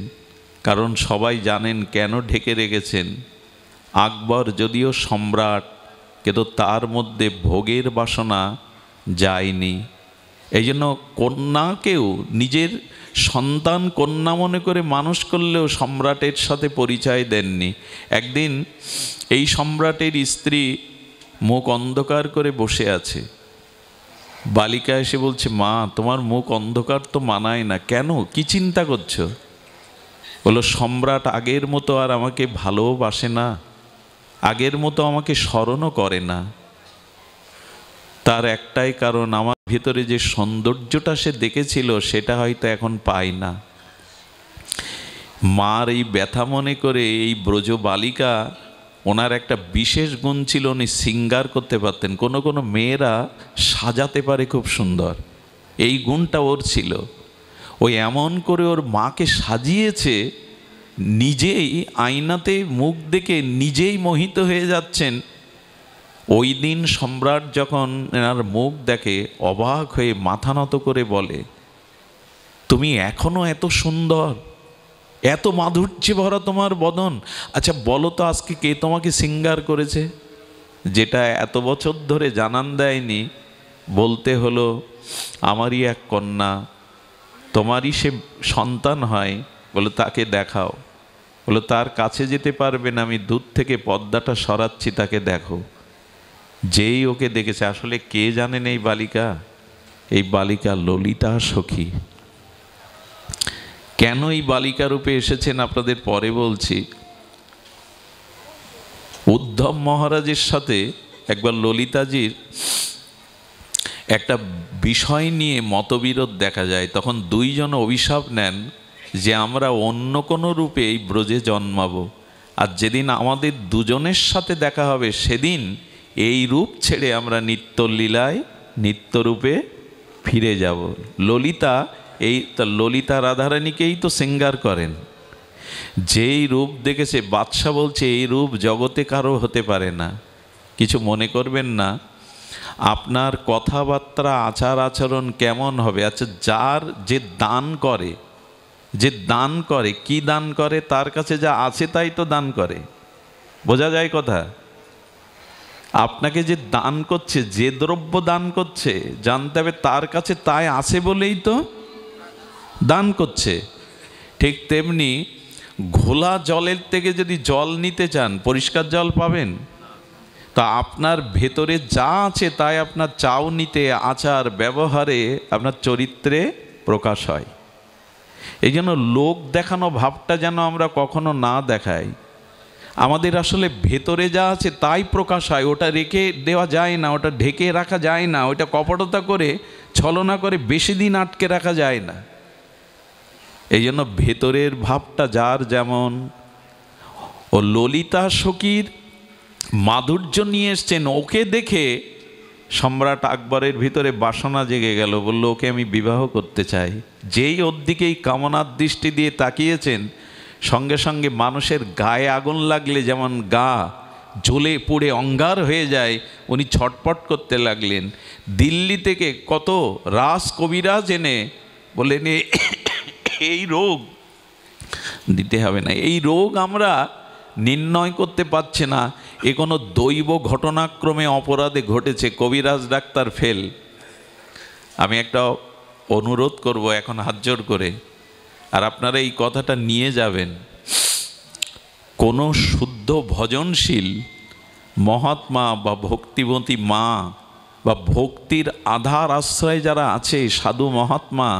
কারণ সবাই জানেন কেন ঢেকে রেখেছেন। আকবর যদিও সম্রাট, কিন্তু তার মধ্যে ভোগের বাসনা যায়নি। এই জন্য কন্যাকেও নিজের সন্তান কন্যা মনে করে মানুষ করলেও সম্রাটের সাথে পরিচয় দেননি। একদিন এই সম্রাটের স্ত্রী মুখ অন্ধকার করে বসে আছে। বালিকা এসে বলছে, মা তোমার মুখ অন্ধকার তো মানায় না, কেন, কি চিন্তা করছো? বললো, সম্রাট আগের মতো আর আমাকে ভালোবাসে না, আগের মতো আমাকে স্মরণও করে না। তার একটাই কারণ, আমার ভিতরে যে সৌন্দর্যটা সে দেখেছিল সেটা হয়তো এখন পায় না। মার এই ব্যথা মনে করে এই ব্রজ বালিকা, ওনার একটা বিশেষ গুণ ছিল, উনি সিঙ্গার করতে পারতেন। কোনো কোনো মেয়েরা সাজাতে পারে খুব সুন্দর, এই গুণটা ওর ছিল। ওই এমন করে ওর মাকে সাজিয়েছে, নিজেই আয়নাতে মুখ দেখে নিজেই মোহিত হয়ে যাচ্ছেন। ওই দিন সম্রাট যখন এনার মুখ দেখে অবাক হয়ে মাথা নত করে বলে, তুমি এখনো এত সুন্দর, এত মাধুর্যে ভরা তোমার বদন। আচ্ছা বলো তো, আজকে কে তোমাকে সিঙ্গার করেছে? যেটা এত বছর ধরে জানান দেয়নি। বলতে হলো, আমারই এক কন্যা, তোমারই সে সন্তান হয়। বলো তাকে দেখাও। বলো তার কাছে যেতে পারবে না, আমি দূর থেকে পর্দাটা সরাচ্ছি, তাকে দেখো। যেই ওকে দেখেছে, আসলে কে জানেন এই বালিকা? এই বালিকা ললিতা সখী। কেন এই বালিকা রূপে এসেছেন আপনাদের পরে বলছি। উদ্ধব মহারাজের সাথে একবার ললিতাজির একটা বিষয় নিয়ে মতবিরোধ দেখা যায়। তখন দুইজন অভিশাপ নেন যে আমরা অন্য কোনো রূপে এই ব্রজে জন্মাবো, আর যেদিন আমাদের দুজনের সাথে দেখা হবে সেদিন এই রূপ ছেড়ে আমরা নিত্যলীলায় নিত্যরূপে ফিরে যাব। ললিতা, এই ললিতা রাধারানীকেই তো সিঙ্গার করেন। যেই রূপ দেখেছে, বাদশা বলছে এই রূপ জগতে কারো হতে পারে না। কিছু মনে করবেন না, আপনার কথাবার্তা আচার আচরণ কেমন হবে? আচ্ছা, যার যে দান করে, যে দান করে, কি দান করে? তার কাছে যা আছে তাই তো দান করে। বোঝা যায় কথা? আপনাকে যে দান করছে, যে দ্রব্য দান করছে, জানতে হবে তার কাছে তাই আছে বলেই তো দান করছে। ঠিক তেমনি ঘোলা জলের থেকে যদি জল নিতে চান, পরিষ্কার জল পাবেন? তা আপনার ভেতরে যা আছে তাই আপনার চাউনিতে, আচার ব্যবহারে, আপনার চরিত্রে প্রকাশ হয়। এই জন্য লোক দেখানো ভাবটা যেন আমরা কখনো না দেখাই। আমাদের আসলে ভেতরে যা আছে তাই প্রকাশ হয়, ওটা রেখে দেওয়া যায় না, ওটা ঢেকে রাখা যায় না, ওটা কপটতা করে, ছলনা করে বেশি দিন আটকে রাখা যায় না। এই জন্য ভেতরের ভাবটা যার যেমন, ও ললিতা সখীর মাধুর্য নিয়ে এসছেন, ওকে দেখে সম্রাট আকবরের ভিতরে বাসনা জেগে গেল। বলল, ওকে আমি বিবাহ করতে চাই। যেই ওর দিকেই কামনার দৃষ্টি দিয়ে তাকিয়েছেন, সঙ্গে সঙ্গে মানুষের গায়ে আগুন লাগলে যেমন গা জ্বলে পুড়ে অঙ্গার হয়ে যায়, উনি ছটপট করতে লাগলেন। দিল্লি থেকে কত রাস কবিরাজ এনে বললেন, এই রোগ দিতে হবে না, এই রোগ আমরা নির্ণয় করতে পারছে না, এ কোনো দৈব ঘটনাক্রমে অপরাধে ঘটেছে, কবিরাজ ডাক্তার ফেল। আমি একটা অনুরোধ করব এখন হাত জোড় করে, আর আপনারা এই কথাটা নিয়ে যাবেন। কোনো শুদ্ধ ভজনশীল মহাত্মা বা ভক্তিবতী মা বা ভক্তির আধার আশ্রয় যারা আছে, সাধু মহাত্মা,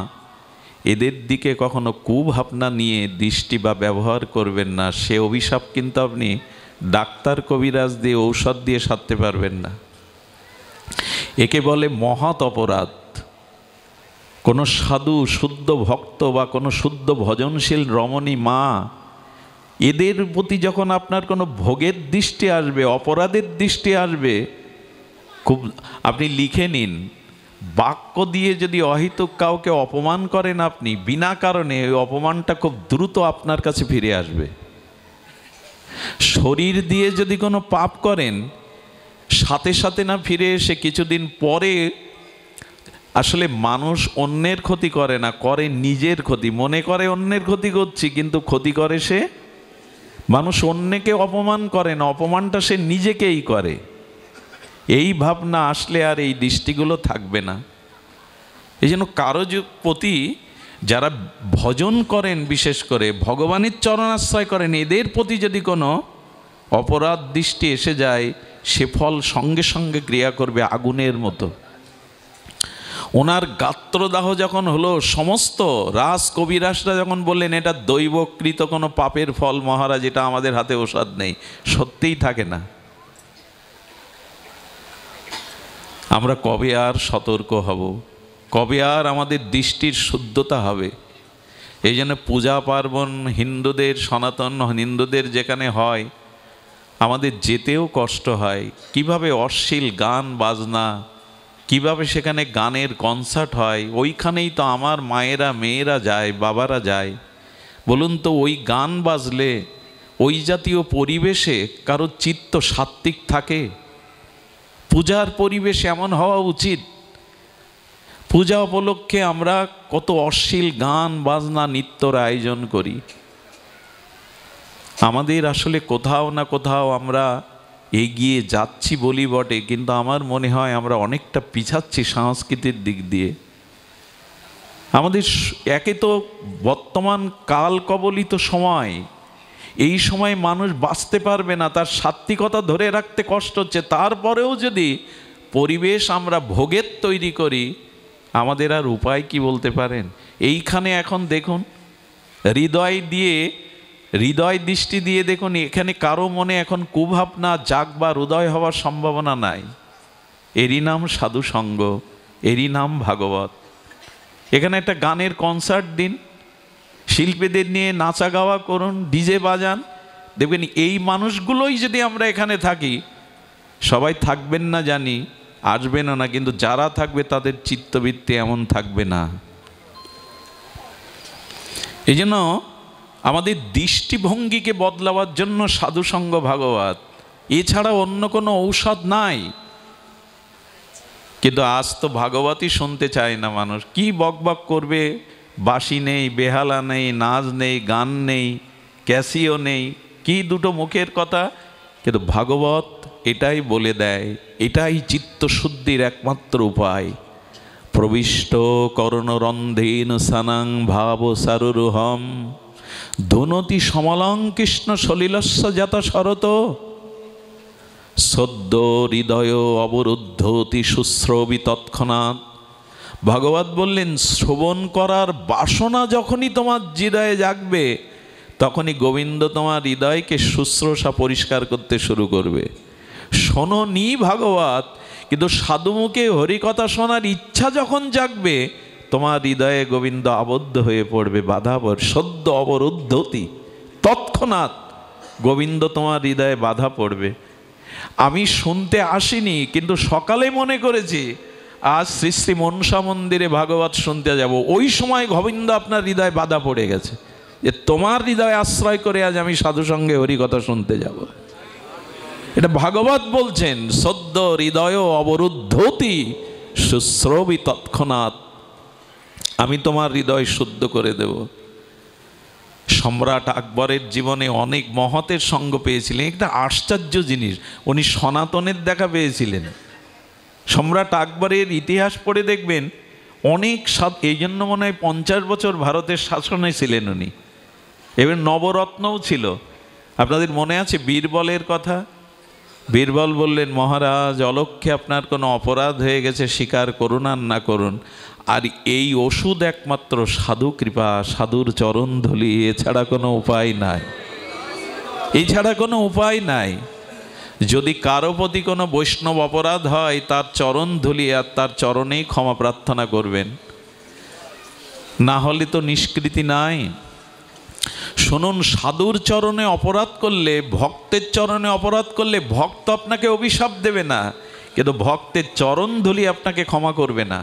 এদের দিকে কখনো কুভাবনা নিয়ে দৃষ্টি বা ব্যবহার করবেন না। সে অভিশাপ কিন্তু আপনি ডাক্তার কবিরাজ দিয়ে ঔষধ দিয়ে সারতে পারবেন না। একে বলে মহৎ অপরাধ। কোনো সাধু, শুদ্ধ ভক্ত বা কোনো শুদ্ধ ভজনশীল রমণী মা, এদের প্রতি যখন আপনার কোনো ভোগের দৃষ্টি আসবে, অপরাধের দৃষ্টি আসবে, খুব আপনি লিখে নিন, বাক্য দিয়ে যদি অহেতুক কাউকে অপমান করেন আপনি বিনা কারণে, ওই অপমানটা খুব দ্রুত আপনার কাছে ফিরে আসবে। শরীর দিয়ে যদি কোনো পাপ করেন, সাথে সাথে না ফিরে এসে কিছুদিন পরে, আসলে মানুষ অন্যের ক্ষতি করে না, করে নিজের ক্ষতি। মনে করে অন্যের ক্ষতি করছি, কিন্তু ক্ষতি করে সে। মানুষ অন্যকে অপমান করে না, অপমানটা সে নিজেকেই করে। এই ভাবনা আসলে আর এই দৃষ্টিগুলো থাকবে না। এই জন্য কারো প্রতি যারা ভজন করেন, বিশেষ করে ভগবানের চরণাশ্রয় করেন, এদের প্রতি যদি কোনো অপরাধ দৃষ্টি এসে যায়, সে ফল সঙ্গে সঙ্গে ক্রিয়া করবে আগুনের মতো। ওনার গাত্রদাহ যখন হলো, সমস্ত রাস কবিরাসরা যখন বললেন এটা দৈবকৃত কোনো পাপের ফল মহারাজ, এটা আমাদের হাতে ওষুধ নেই, সত্যিই থাকে না। আমরা কবে আর সতর্ক হব? কবে আর আমাদের দৃষ্টির শুদ্ধতা হবে? এই জন্য পূজা পার্বণ হিন্দুদের, সনাতন হিন্দুদের যেখানে হয়, আমাদের যেতেও কষ্ট হয়। কিভাবে অশ্লীল গান বাজনা, কিভাবে সেখানে গানের কনসার্ট হয়, ওইখানেই তো আমার মায়েরা, মেয়েরা যায়, বাবারা যায়। বলুন তো, ওই গান বাজলে ওই জাতীয় পরিবেশে কারো চিত্ত সাত্ত্বিক থাকে? পূজার পরিবেশ এমন হওয়া উচিত। পূজা উপলক্ষে আমরা কত অশ্লীল গান বাজনা নৃত্যর আয়োজন করি। আমাদের আসলে কোথাও না কোথাও আমরা এগিয়ে যাচ্ছি বলি বটে, কিন্তু আমার মনে হয় আমরা অনেকটা পিছাচ্ছি সংস্কৃতির দিক দিয়ে। আমাদের একে তো বর্তমান কাল কবলিত সময়, এই সময় মানুষ বাঁচতে পারবে না, তার সাত্ত্বিকতা ধরে রাখতে কষ্ট হচ্ছে। তারপরেও যদি পরিবেশ আমরা ভোগের তৈরি করি, আমাদের আর উপায় কি বলতে পারেন? এইখানে এখন দেখুন, হৃদয় দৃষ্টি দিয়ে দেখুন, এখানে কারো মনে এখন কুভাবনা জাগবার, হৃদয় হওয়ার সম্ভাবনা নাই। এরই নাম সাধু সঙ্গ, এরই নাম ভাগবত। এখানে একটা গানের কনসার্ট দিন, শিল্পীদের নিয়ে নাচা গাওয়া করুন, ডিজে বাজান, দেখবেন এই মানুষগুলোই যদি আমরা এখানে থাকি, সবাই থাকবেন না জানি, আসবেনও না, কিন্তু যারা থাকবে তাদের চিত্তবৃত্তি এমন থাকবে না। এই জন্য আমাদের দৃষ্টিভঙ্গিকে বদলাবার জন্য সাধুসঙ্গ, ভাগবত, এছাড়া অন্য কোনো ঔষধ নাই। কিন্তু আজ তো ভাগবতই শুনতে চায় না মানুষ। কি বকবক করবে? বাঁশি নেই, বেহালা নেই, নাচ নেই, গান নেই, ক্যাসিও নেই, কি দুটো মুখের কথা। কিন্তু ভাগবত এটাই বলে দেয়, এটাই চিত্তশুদ্ধির একমাত্র উপায়। প্রবিষ্ট করণরন্ধেন সানাং ভাব সারুরুহম ধুনতি সমলং কৃষ্ণ সলিলস্য জাত শরত সদ্য হৃদয় অবরুদ্ধতি শুশ্রবি তৎক্ষণাৎ। ভাগবত বললেন, শ্রবণ করার বাসনা যখনই তোমার হৃদয়ে জাগবে, তখনই গোবিন্দ তোমার হৃদয়কে শুশ্রূষা পরিষ্কার করতে শুরু করবে। শোনো নি ভাগবত, কিন্তু সাধুমুখে হরিকথা শোনার ইচ্ছা যখন জাগবে, তোমার হৃদয়ে গোবিন্দ আবদ্ধ হয়ে পড়বে, বাধা সদ্য অবরুদ্ধতি তৎক্ষণাৎ গোবিন্দ তোমার হৃদয়ে বাধা পড়বে। আমি শুনতে আসিনি, কিন্তু সকালে মনে করেছি আজ শ্রী শ্রী মনসা মন্দিরে ভাগবত শুনতে যাব। ওই সময় গোবিন্দ আপনার হৃদয়ে বাধা পড়ে গেছে, যে তোমার হৃদয় আশ্রয় করে আজ আমি সাধুসঙ্গে হরিকথা শুনতে যাব। এটা ভাগবত বলছেন, সদ্য হৃদয় অবরুদ্ধতি শুশ্রবি তৎক্ষণাৎ, আমি তোমার হৃদয় শুদ্ধ করে দেব। সম্রাট আকবরের জীবনে অনেক মহতের সঙ্গ পেয়েছিলেন। একটা আশ্চর্য জিনিস, উনি সনাতনের দেখা পেয়েছিলেন। সম্রাট আকবরের ইতিহাস পড়ে দেখবেন অনেক এই জন্য মনে হয় 50 বছর ভারতের শাসনে ছিলেন উনি। এবার নবরত্নও ছিল। আপনাদের মনে আছে বীরবলের কথা? বীরবল বললেন, মহারাজ অলক্ষ্যে আপনার কোনো অপরাধ হয়ে গেছে, স্বীকার করুন আর না করুন, আর এই ওষুধ একমাত্র সাধু কৃপা, সাধুর চরণ ধুলি, এছাড়া কোনো উপায় নাই, এছাড়া কোনো উপায় নাই। যদি কারো প্রতি কোনো বৈষ্ণব অপরাধ হয়, তার চরণ ধুলি আর তার চরণেই ক্ষমা প্রার্থনা করবেন, না হলে তো নিষ্কৃতি নাই। শুনুন, সাধুর চরণে অপরাধ করলে, ভক্তের চরণে অপরাধ করলে ভক্ত আপনাকে অভিশাপ দেবে না, কিন্তু ভক্তের চরণ ধুলি আপনাকে ক্ষমা করবে না।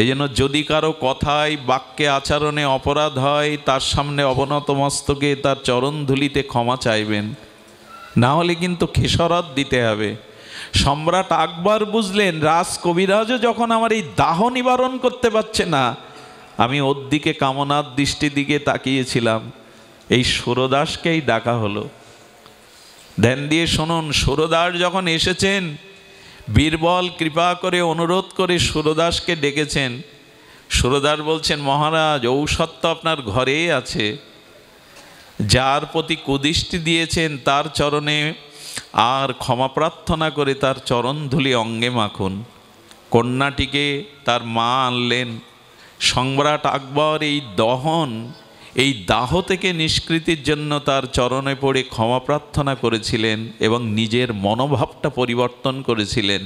এই জন্য যদি কারো কথায়, বাক্যে, আচরণে অপরাধ হয়, তার সামনে অবনত মস্তকে তার চরণ ধুলিতে ক্ষমা চাইবেন, না হলে কিন্তু খেসারত দিতে হবে। সম্রাট আকবর বুঝলেন, রাজ কবিরাজও যখন আমার এই দাহ নিবারণ করতে পারছে না, আমি ওর দিকে কামনার দৃষ্টির দিকে তাকিয়েছিলাম, এই সুরদাসকেই ডাকা হলো। ধ্যান দিয়ে শুনুন, সুরদাস যখন এসেছেন, বীরবল কৃপা করে অনুরোধ করে সুরদাসকে ডেকেছেন। সুরদাস বলছেন, মহারাজ, ঔষধ তো আপনার ঘরেই আছে, যার প্রতি কুদৃষ্টি দিয়েছেন তার চরণে আর ক্ষমা প্রার্থনা করে তার চরণ ধুলি অঙ্গে মাখুন। কন্যাটিকে তার মা আনলেন। সম্রাট আকবর এই দাহ থেকে নিষ্কৃতির জন্য তার চরণে পড়ে ক্ষমা প্রার্থনা করেছিলেন এবং নিজের মনোভাবটা পরিবর্তন করেছিলেন।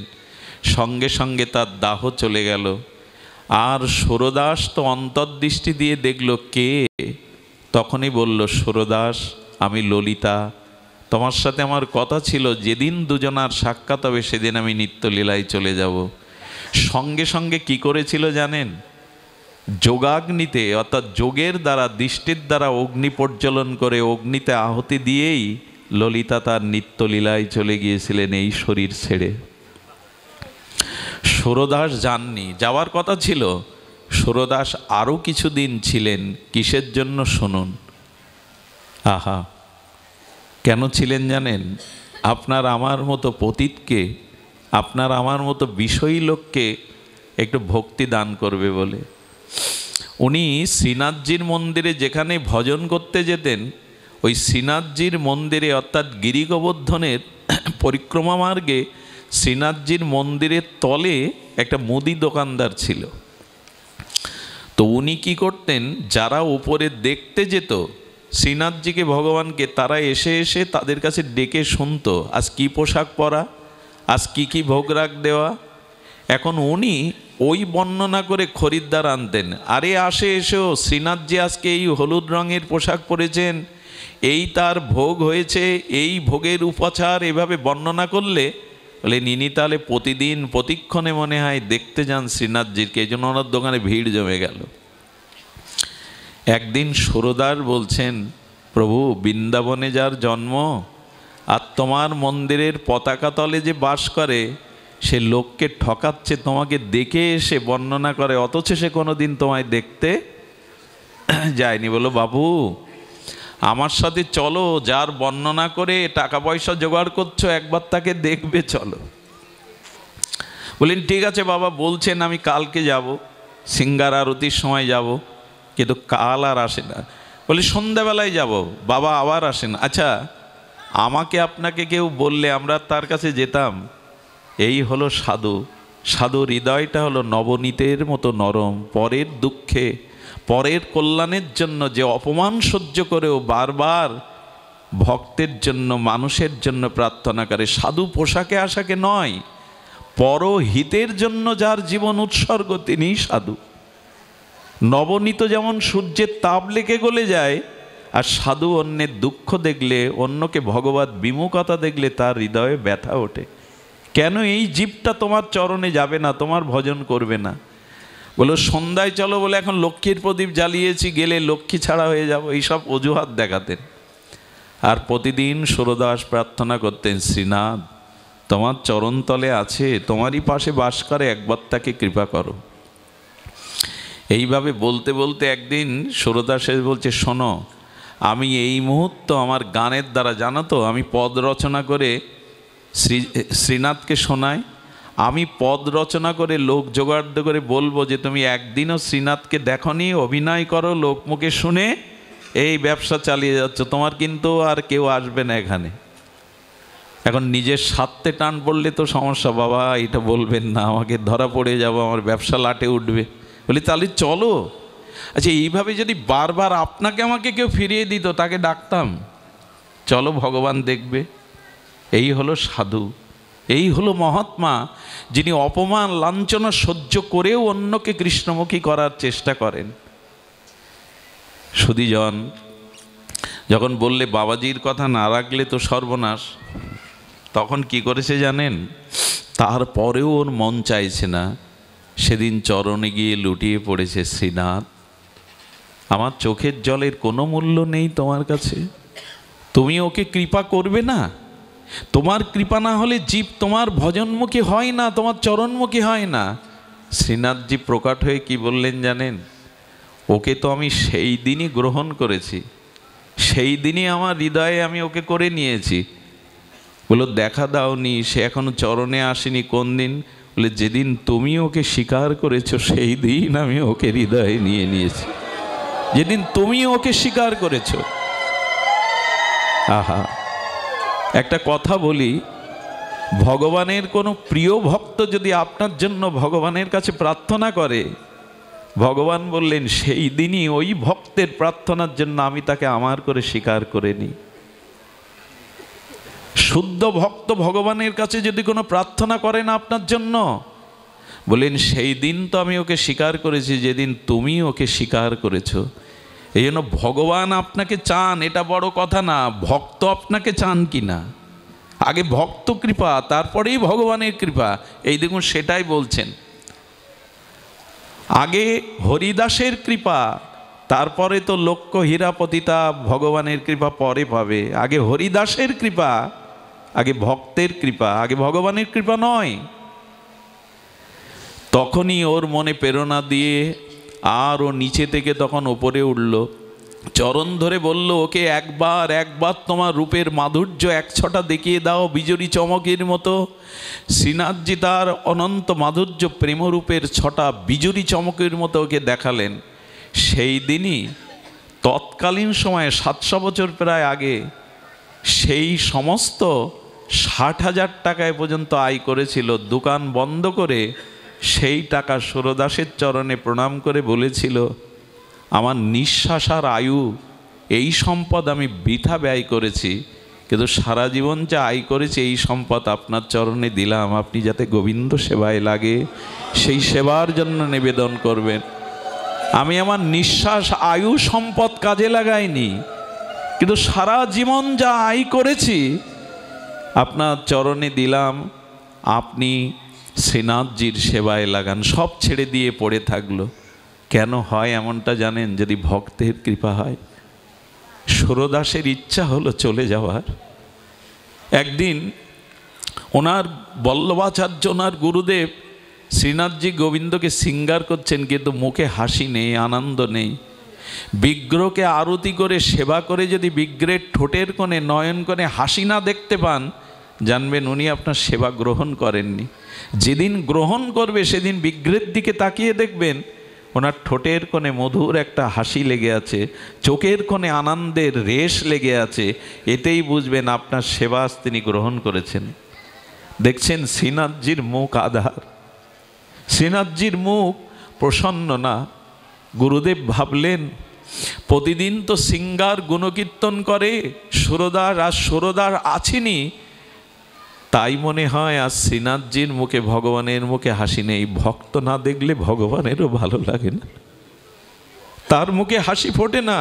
সঙ্গে সঙ্গে তার দাহ চলে গেল। আর সুরদাস তো অন্তর্দৃষ্টি দিয়ে দেখল কে, তখনই বলল, সুরদাস, আমি ললিতা, তোমার সাথে আমার কথা ছিল, যেদিন দুজনার সাক্ষাৎ হবে সেদিন আমি নিত্যলীলায় চলে যাব। সঙ্গে সঙ্গে কি করেছিল জানেন? যোগাগ্নিতে, অর্থাৎ যোগের দ্বারা, দৃষ্টির দ্বারা অগ্নি প্রজ্বলন করে অগ্নিতে আহুতি দিয়েই ললিতা তার নিত্যলীলায় চলে গিয়েছিলেন এই শরীর ছেড়ে। সুরদাস যাননি, যাওয়ার কথা ছিল। সুরদাস আরও কিছুদিন ছিলেন। কিসের জন্য শুনুন। আহা, কেন ছিলেন জানেন? আপনার আমার মতো পতিতকে, আপনার আমার মতো বিষয়ী লোককে একটু ভক্তি দান করবে বলে। উনি শ্রীনাথজির মন্দিরে যেখানে ভজন করতে যেতেন, ওই শ্রীনাথজির মন্দিরে, অর্থাৎ গিরি গোবর্ধনের পরিক্রমা মার্গে শ্রীনাথজির মন্দিরের তলে একটা মুদি দোকানদার ছিল। তো উনি কি করতেন, যারা উপরে দেখতে যেত শ্রীনাথজিকে, ভগবানকে, তারা এসে এসে তাদের কাছে ডেকে শুনতো আজ কি পোশাক পরা, আজ কি কি ভোগ রাগ দেওয়া। এখন উনি ওই বর্ণনা করে খরিদ্দার আনতেন। আরে আসে এসেও শ্রীনাথজি আজকে এই হলুদ রঙের পোশাক পরেছেন, এই তার ভোগ হয়েছে, এই ভোগের উপাচার, এভাবে বর্ণনা করলে বলে নিনি তাহলে প্রতিদিন প্রতিক্ষণে মনে হয় দেখতে যান শ্রীনাথজিকে। এই জন্য ওনার দোকানে ভিড় জমে গেল। একদিন সুরদাস বলছেন, প্রভু, বৃন্দাবনে যার জন্ম আর তোমার মন্দিরের পতাকা তলে যে বাস করে, সে লোককে ঠকাচ্ছে, তোমাকে দেখে এসে বর্ণনা করে, অথচ সে কোনো দিন তোমায় দেখতে যায়নি। বলো, বাবু, আমার সাথে চলো, যার বর্ণনা করে টাকা পয়সা জোগাড় করছো, একবার তাকে দেখবে, চলো। বলেন, ঠিক আছে বাবা, বলছেন, আমি কালকে যাব, সিঙ্গার আরতির সময় যাব, কিন্তু কাল আর আসে না। বলি সন্ধ্যাবেলায় যাব। বাবা আবার আসেন। আচ্ছা, আমাকে আপনাকে কেউ বললে আমরা তার কাছে যেতাম। এই হলো সাধু। সাধু হৃদয়টা হলো নবনীতের মতো নরম। পরের দুঃখে, পরের কল্যাণের জন্য যে অপমান সহ্য করেও বারবার ভক্তের জন্য, মানুষের জন্য প্রার্থনা করে। সাধু পোশাকে আশাকে নয়, পরহিতের জন্য যার জীবন উৎসর্গ, তিনিই সাধু। নবনীত যেমন সূর্যের তাপ লেগে গলে যায়, আর সাধু অন্যের দুঃখ দেখলে, অন্যকে ভগবত বিমুখতা দেখলে তার হৃদয়ে ব্যথা ওঠে। কেন এই জীবটা তোমার চরণে যাবে না, তোমার ভজন করবে না? বলো সন্ধ্যায় চলো, বলে এখন লক্ষ্মীর প্রদীপ জ্বালিয়েছি, গেলে লক্ষ্মী ছাড়া হয়ে যাব, এইসব অজুহাত দেখাতেন। আর প্রতিদিন সুরদাস প্রার্থনা করতেন, শ্রীনাথ তোমার চরণতলে আছে, তোমারই পাশে বাস করে, একবার তাকে কৃপা করো। এইভাবে বলতে বলতে একদিন সুরদাস বলছে, শোনো, আমি এই মুহূর্ত আমার গানের দ্বারা, জানো তো, আমি পদ রচনা করে শ্রীনাথকে শোনাই। আমি পদ রচনা করে লোক জোগাড় করে বলবো যে তুমি একদিনও শ্রীনাথকে দেখনি, অভিনয় করো, লোকমুখে শুনে এই ব্যবসা চালিয়ে যাচ্ছ, তোমার কিন্তু আর কেউ আসবে না এখানে। এখন নিজের স্বার্থে টান পড়লে তো সমস্যা, বাবা এটা বলবেন না, আমাকে ধরা পড়ে যাব, আমার ব্যবসা লাটে উঠবে। বলি তাহলে চলো। আচ্ছা, এইভাবে যদি বারবার আপনাকে আমাকে কেউ ফিরিয়ে দিত, তাকে ডাকতাম, চলো ভগবান দেখবে। এই হলো সাধু, এই হলো মহাত্মা, যিনি অপমান লাঞ্ছনা সহ্য করেও অন্যকে কৃষ্ণমুখী করার চেষ্টা করেন। সুধীজন, যখন বললে বাবাজির কথা না রাখলে তো সর্বনাশ, তখন কি করেছে জানেন? তারপরেও ওর মন চাইছে না, সেদিন চরণে গিয়ে লুটিয়ে পড়েছে, শ্রীনাথ আমার চোখের জলের কোনো মূল্য নেই তোমার কাছে, তুমি ওকে কৃপা করবে না? তোমার কৃপা না হলে জীব তোমার ভজনমুখী হয় না, তোমার চরণমুখী হয় না। শ্রীনাথজি প্রকট হয়ে কি বললেন জানেন? ওকে তো আমি সেই দিনই গ্রহণ করেছি, সেই দিনই আমার হৃদয়ে আমি ওকে করে নিয়েছি। বলো দেখা দাওনি, সে এখনো চরণে আসেনি। কোন দিন? বলে যেদিন তুমি ওকে স্বীকার করেছো সেই দিন আমি ওকে হৃদয়ে নিয়ে নিয়েছি, যেদিন তুমি ওকে স্বীকার করেছো। আহা, একটা কথা বলি, ভগবানের কোনো প্রিয় ভক্ত যদি আপনার জন্য ভগবানের কাছে প্রার্থনা করে, ভগবান বললেন সেই দিনই ওই ভক্তের প্রার্থনার জন্য আমি তাকে আমার করে স্বীকার করে নিই। শুদ্ধ ভক্ত ভগবানের কাছে যদি কোনো প্রার্থনা করেন আপনার জন্য, বলেন সেই দিন তো আমি ওকে স্বীকার করেছি যেদিন তুমি ওকে স্বীকার করেছো। এই জন্য ভগবান আপনাকে চান, এটা বড় কথা না, ভক্ত আপনাকে চান কি না। আগে ভক্ত কৃপা, তারপরেই ভগবানের কৃপা। এই দেখুন সেটাই বলছেন, আগে হরিদাসের কৃপা, তারপরে তো লক্ষ্য হীরাপতিতা ভগবানের কৃপা পরে পাবে। আগে হরিদাসের কৃপা, আগে ভক্তের কৃপা, আগে ভগবানের কৃপা নয়। তখনই ওর মনে প্রেরণা দিয়ে আর ও নিচে থেকে তখন ওপরে উঠল, চরণ ধরে বলল ওকে একবার তোমার রূপের মাধুর্য এক ছটা দেখিয়ে দাও, বিজুরি চমকের মতো। শ্রীনাথজি তার অনন্ত মাধুর্য প্রেমরূপের ছটা বিজুরি চমকের মতো ওকে দেখালেন। সেই দিনই তৎকালীন সময়ে 700 বছর প্রায় আগে, সেই সমস্ত 60,000 টাকায় পর্যন্ত আয় করেছিল, দোকান বন্ধ করে সেই টাকা সুরদাসের চরণে প্রণাম করে বলেছিল, আমার নিঃশ্বাস আর আয়ু এই সম্পদ আমি বৃথা ব্যয় করেছি, কিন্তু সারা জীবন যা আয় করেছি এই সম্পদ আপনার চরণে দিলাম, আপনি যাতে গোবিন্দ সেবায় লাগে সেই সেবার জন্য নিবেদন করবেন। আমি আমার নিঃশ্বাস আয়ু সম্পদ কাজে লাগাইনি, কিন্তু সারা জীবন যা আয় করেছি আপনার চরণে দিলাম, আপনি শ্রীনাথজির সেবায় লাগান। সব ছেড়ে দিয়ে পড়ে থাকলো। কেন হয় এমনটা জানেন? যদি ভক্তের কৃপা হয়। সুরদাসের ইচ্ছা হলো চলে যাওয়ার। একদিন ওনার বল্লভাচার্য, ওনার গুরুদেব শ্রীনাথজি গোবিন্দকে শৃঙ্গার করছেন, কিন্তু মুখে হাসি নেই, আনন্দ নেই। বিগ্রহকে আরতি করে সেবা করে যদি বিগ্রহের ঠোঁটের কোণে নয়ন কোণে হাসি না দেখতে পান, জানবেন উনি আপনার সেবা গ্রহণ করেননি। যেদিন গ্রহণ করবে সেদিন বিগ্রহের দিকে তাকিয়ে দেখবেন ওনার ঠোঁটের কোণে মধুর একটা হাসি লেগে আছে, চোখের কোণে আনন্দের রেশ লেগে আছে, এতেই বুঝবেন আপনার সেবা তিনি গ্রহণ করেছেন। দেখছেন শ্রীনাথজির মুখ আধার, শ্রীনাথজির মুখ প্রসন্ন না। গুরুদেব ভাবলেন প্রতিদিন তো সিঙ্গার গুণকীর্তন করে সুরদার, আর সুরদার আছেনি, তাই মনে হয় আর শ্রীনাথজির মুখে ভগবানের মুখে হাসি নেই। ভক্ত না দেখলে ভগবানেরও ভালো লাগে না, তার মুখে হাসি ফোটে না।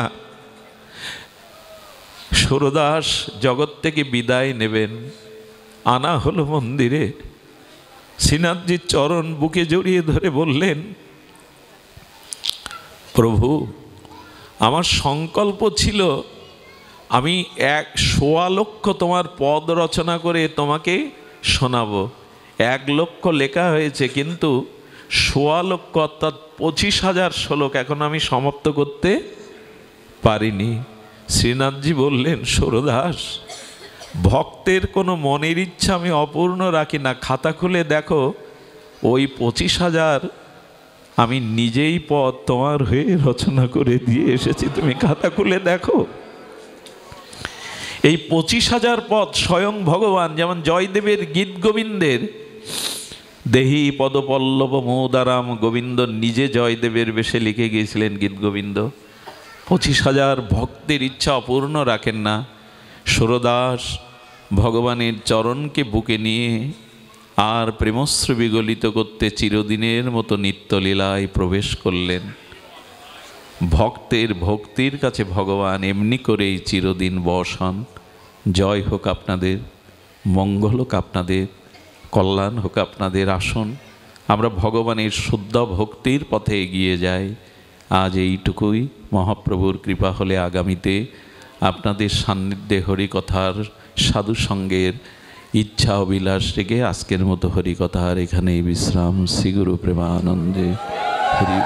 সুরদাস জগৎ থেকে বিদায় নেবেন, আনা হলো মন্দিরে। শ্রীনাথজির চরণ বুকে জড়িয়ে ধরে বললেন, প্রভু আমার সংকল্প ছিল আমি 1.25 লক্ষ তোমার পদ রচনা করে তোমাকে শোনাবো। 1 লক্ষ লেখা হয়েছে, কিন্তু 1.25 লক্ষ অর্থাৎ 25,000 শ্লোক এখন আমি সমাপ্ত করতে পারিনি। শ্রীনাথজি বললেন, সুরদাস ভক্তের কোনো মনের ইচ্ছা আমি অপূর্ণ রাখি না, খাতা খুলে দেখো ওই 25,000 আমি নিজেই পদ তোমার হয়ে রচনা করে দিয়ে এসেছি, তুমি খাতা খুলে দেখো। এই 25,000 পদ স্বয়ং ভগবান, যেমন জয়দেবের গীত গোবিন্দের দেহি পদপল্লব মোদারাম, গোবিন্দ নিজে জয়দেবের বেশে লিখে গিয়েছিলেন গীত গোবিন্দ। 25,000 ভক্তের ইচ্ছা অপূর্ণ রাখেন না। সুরদাস ভগবানের চরণকে বুকে নিয়ে আর প্রেমশ্রু বিগলিত করতে চিরদিনের মতো নিত্যলীলায় প্রবেশ করলেন। ভক্তের ভক্তির কাছে ভগবান এমনি করেই চিরদিন বশ হন। জয় হোক আপনাদের, মঙ্গল হোক আপনাদের, কল্যাণ হোক আপনাদের। আসুন আমরা ভগবানের শুদ্ধ ভক্তির পথে এগিয়ে যাই। আজ এইটুকুই। মহাপ্রভুর কৃপা হলে আগামীতে আপনাদের সান্নিধ্যে হরিকথার সাধু সঙ্গের ইচ্ছা অভিলাষ রেখে আজকের মতো হরিকথার এখানেই বিশ্রাম। শ্রীগুরু প্রেমানন্দে হরি।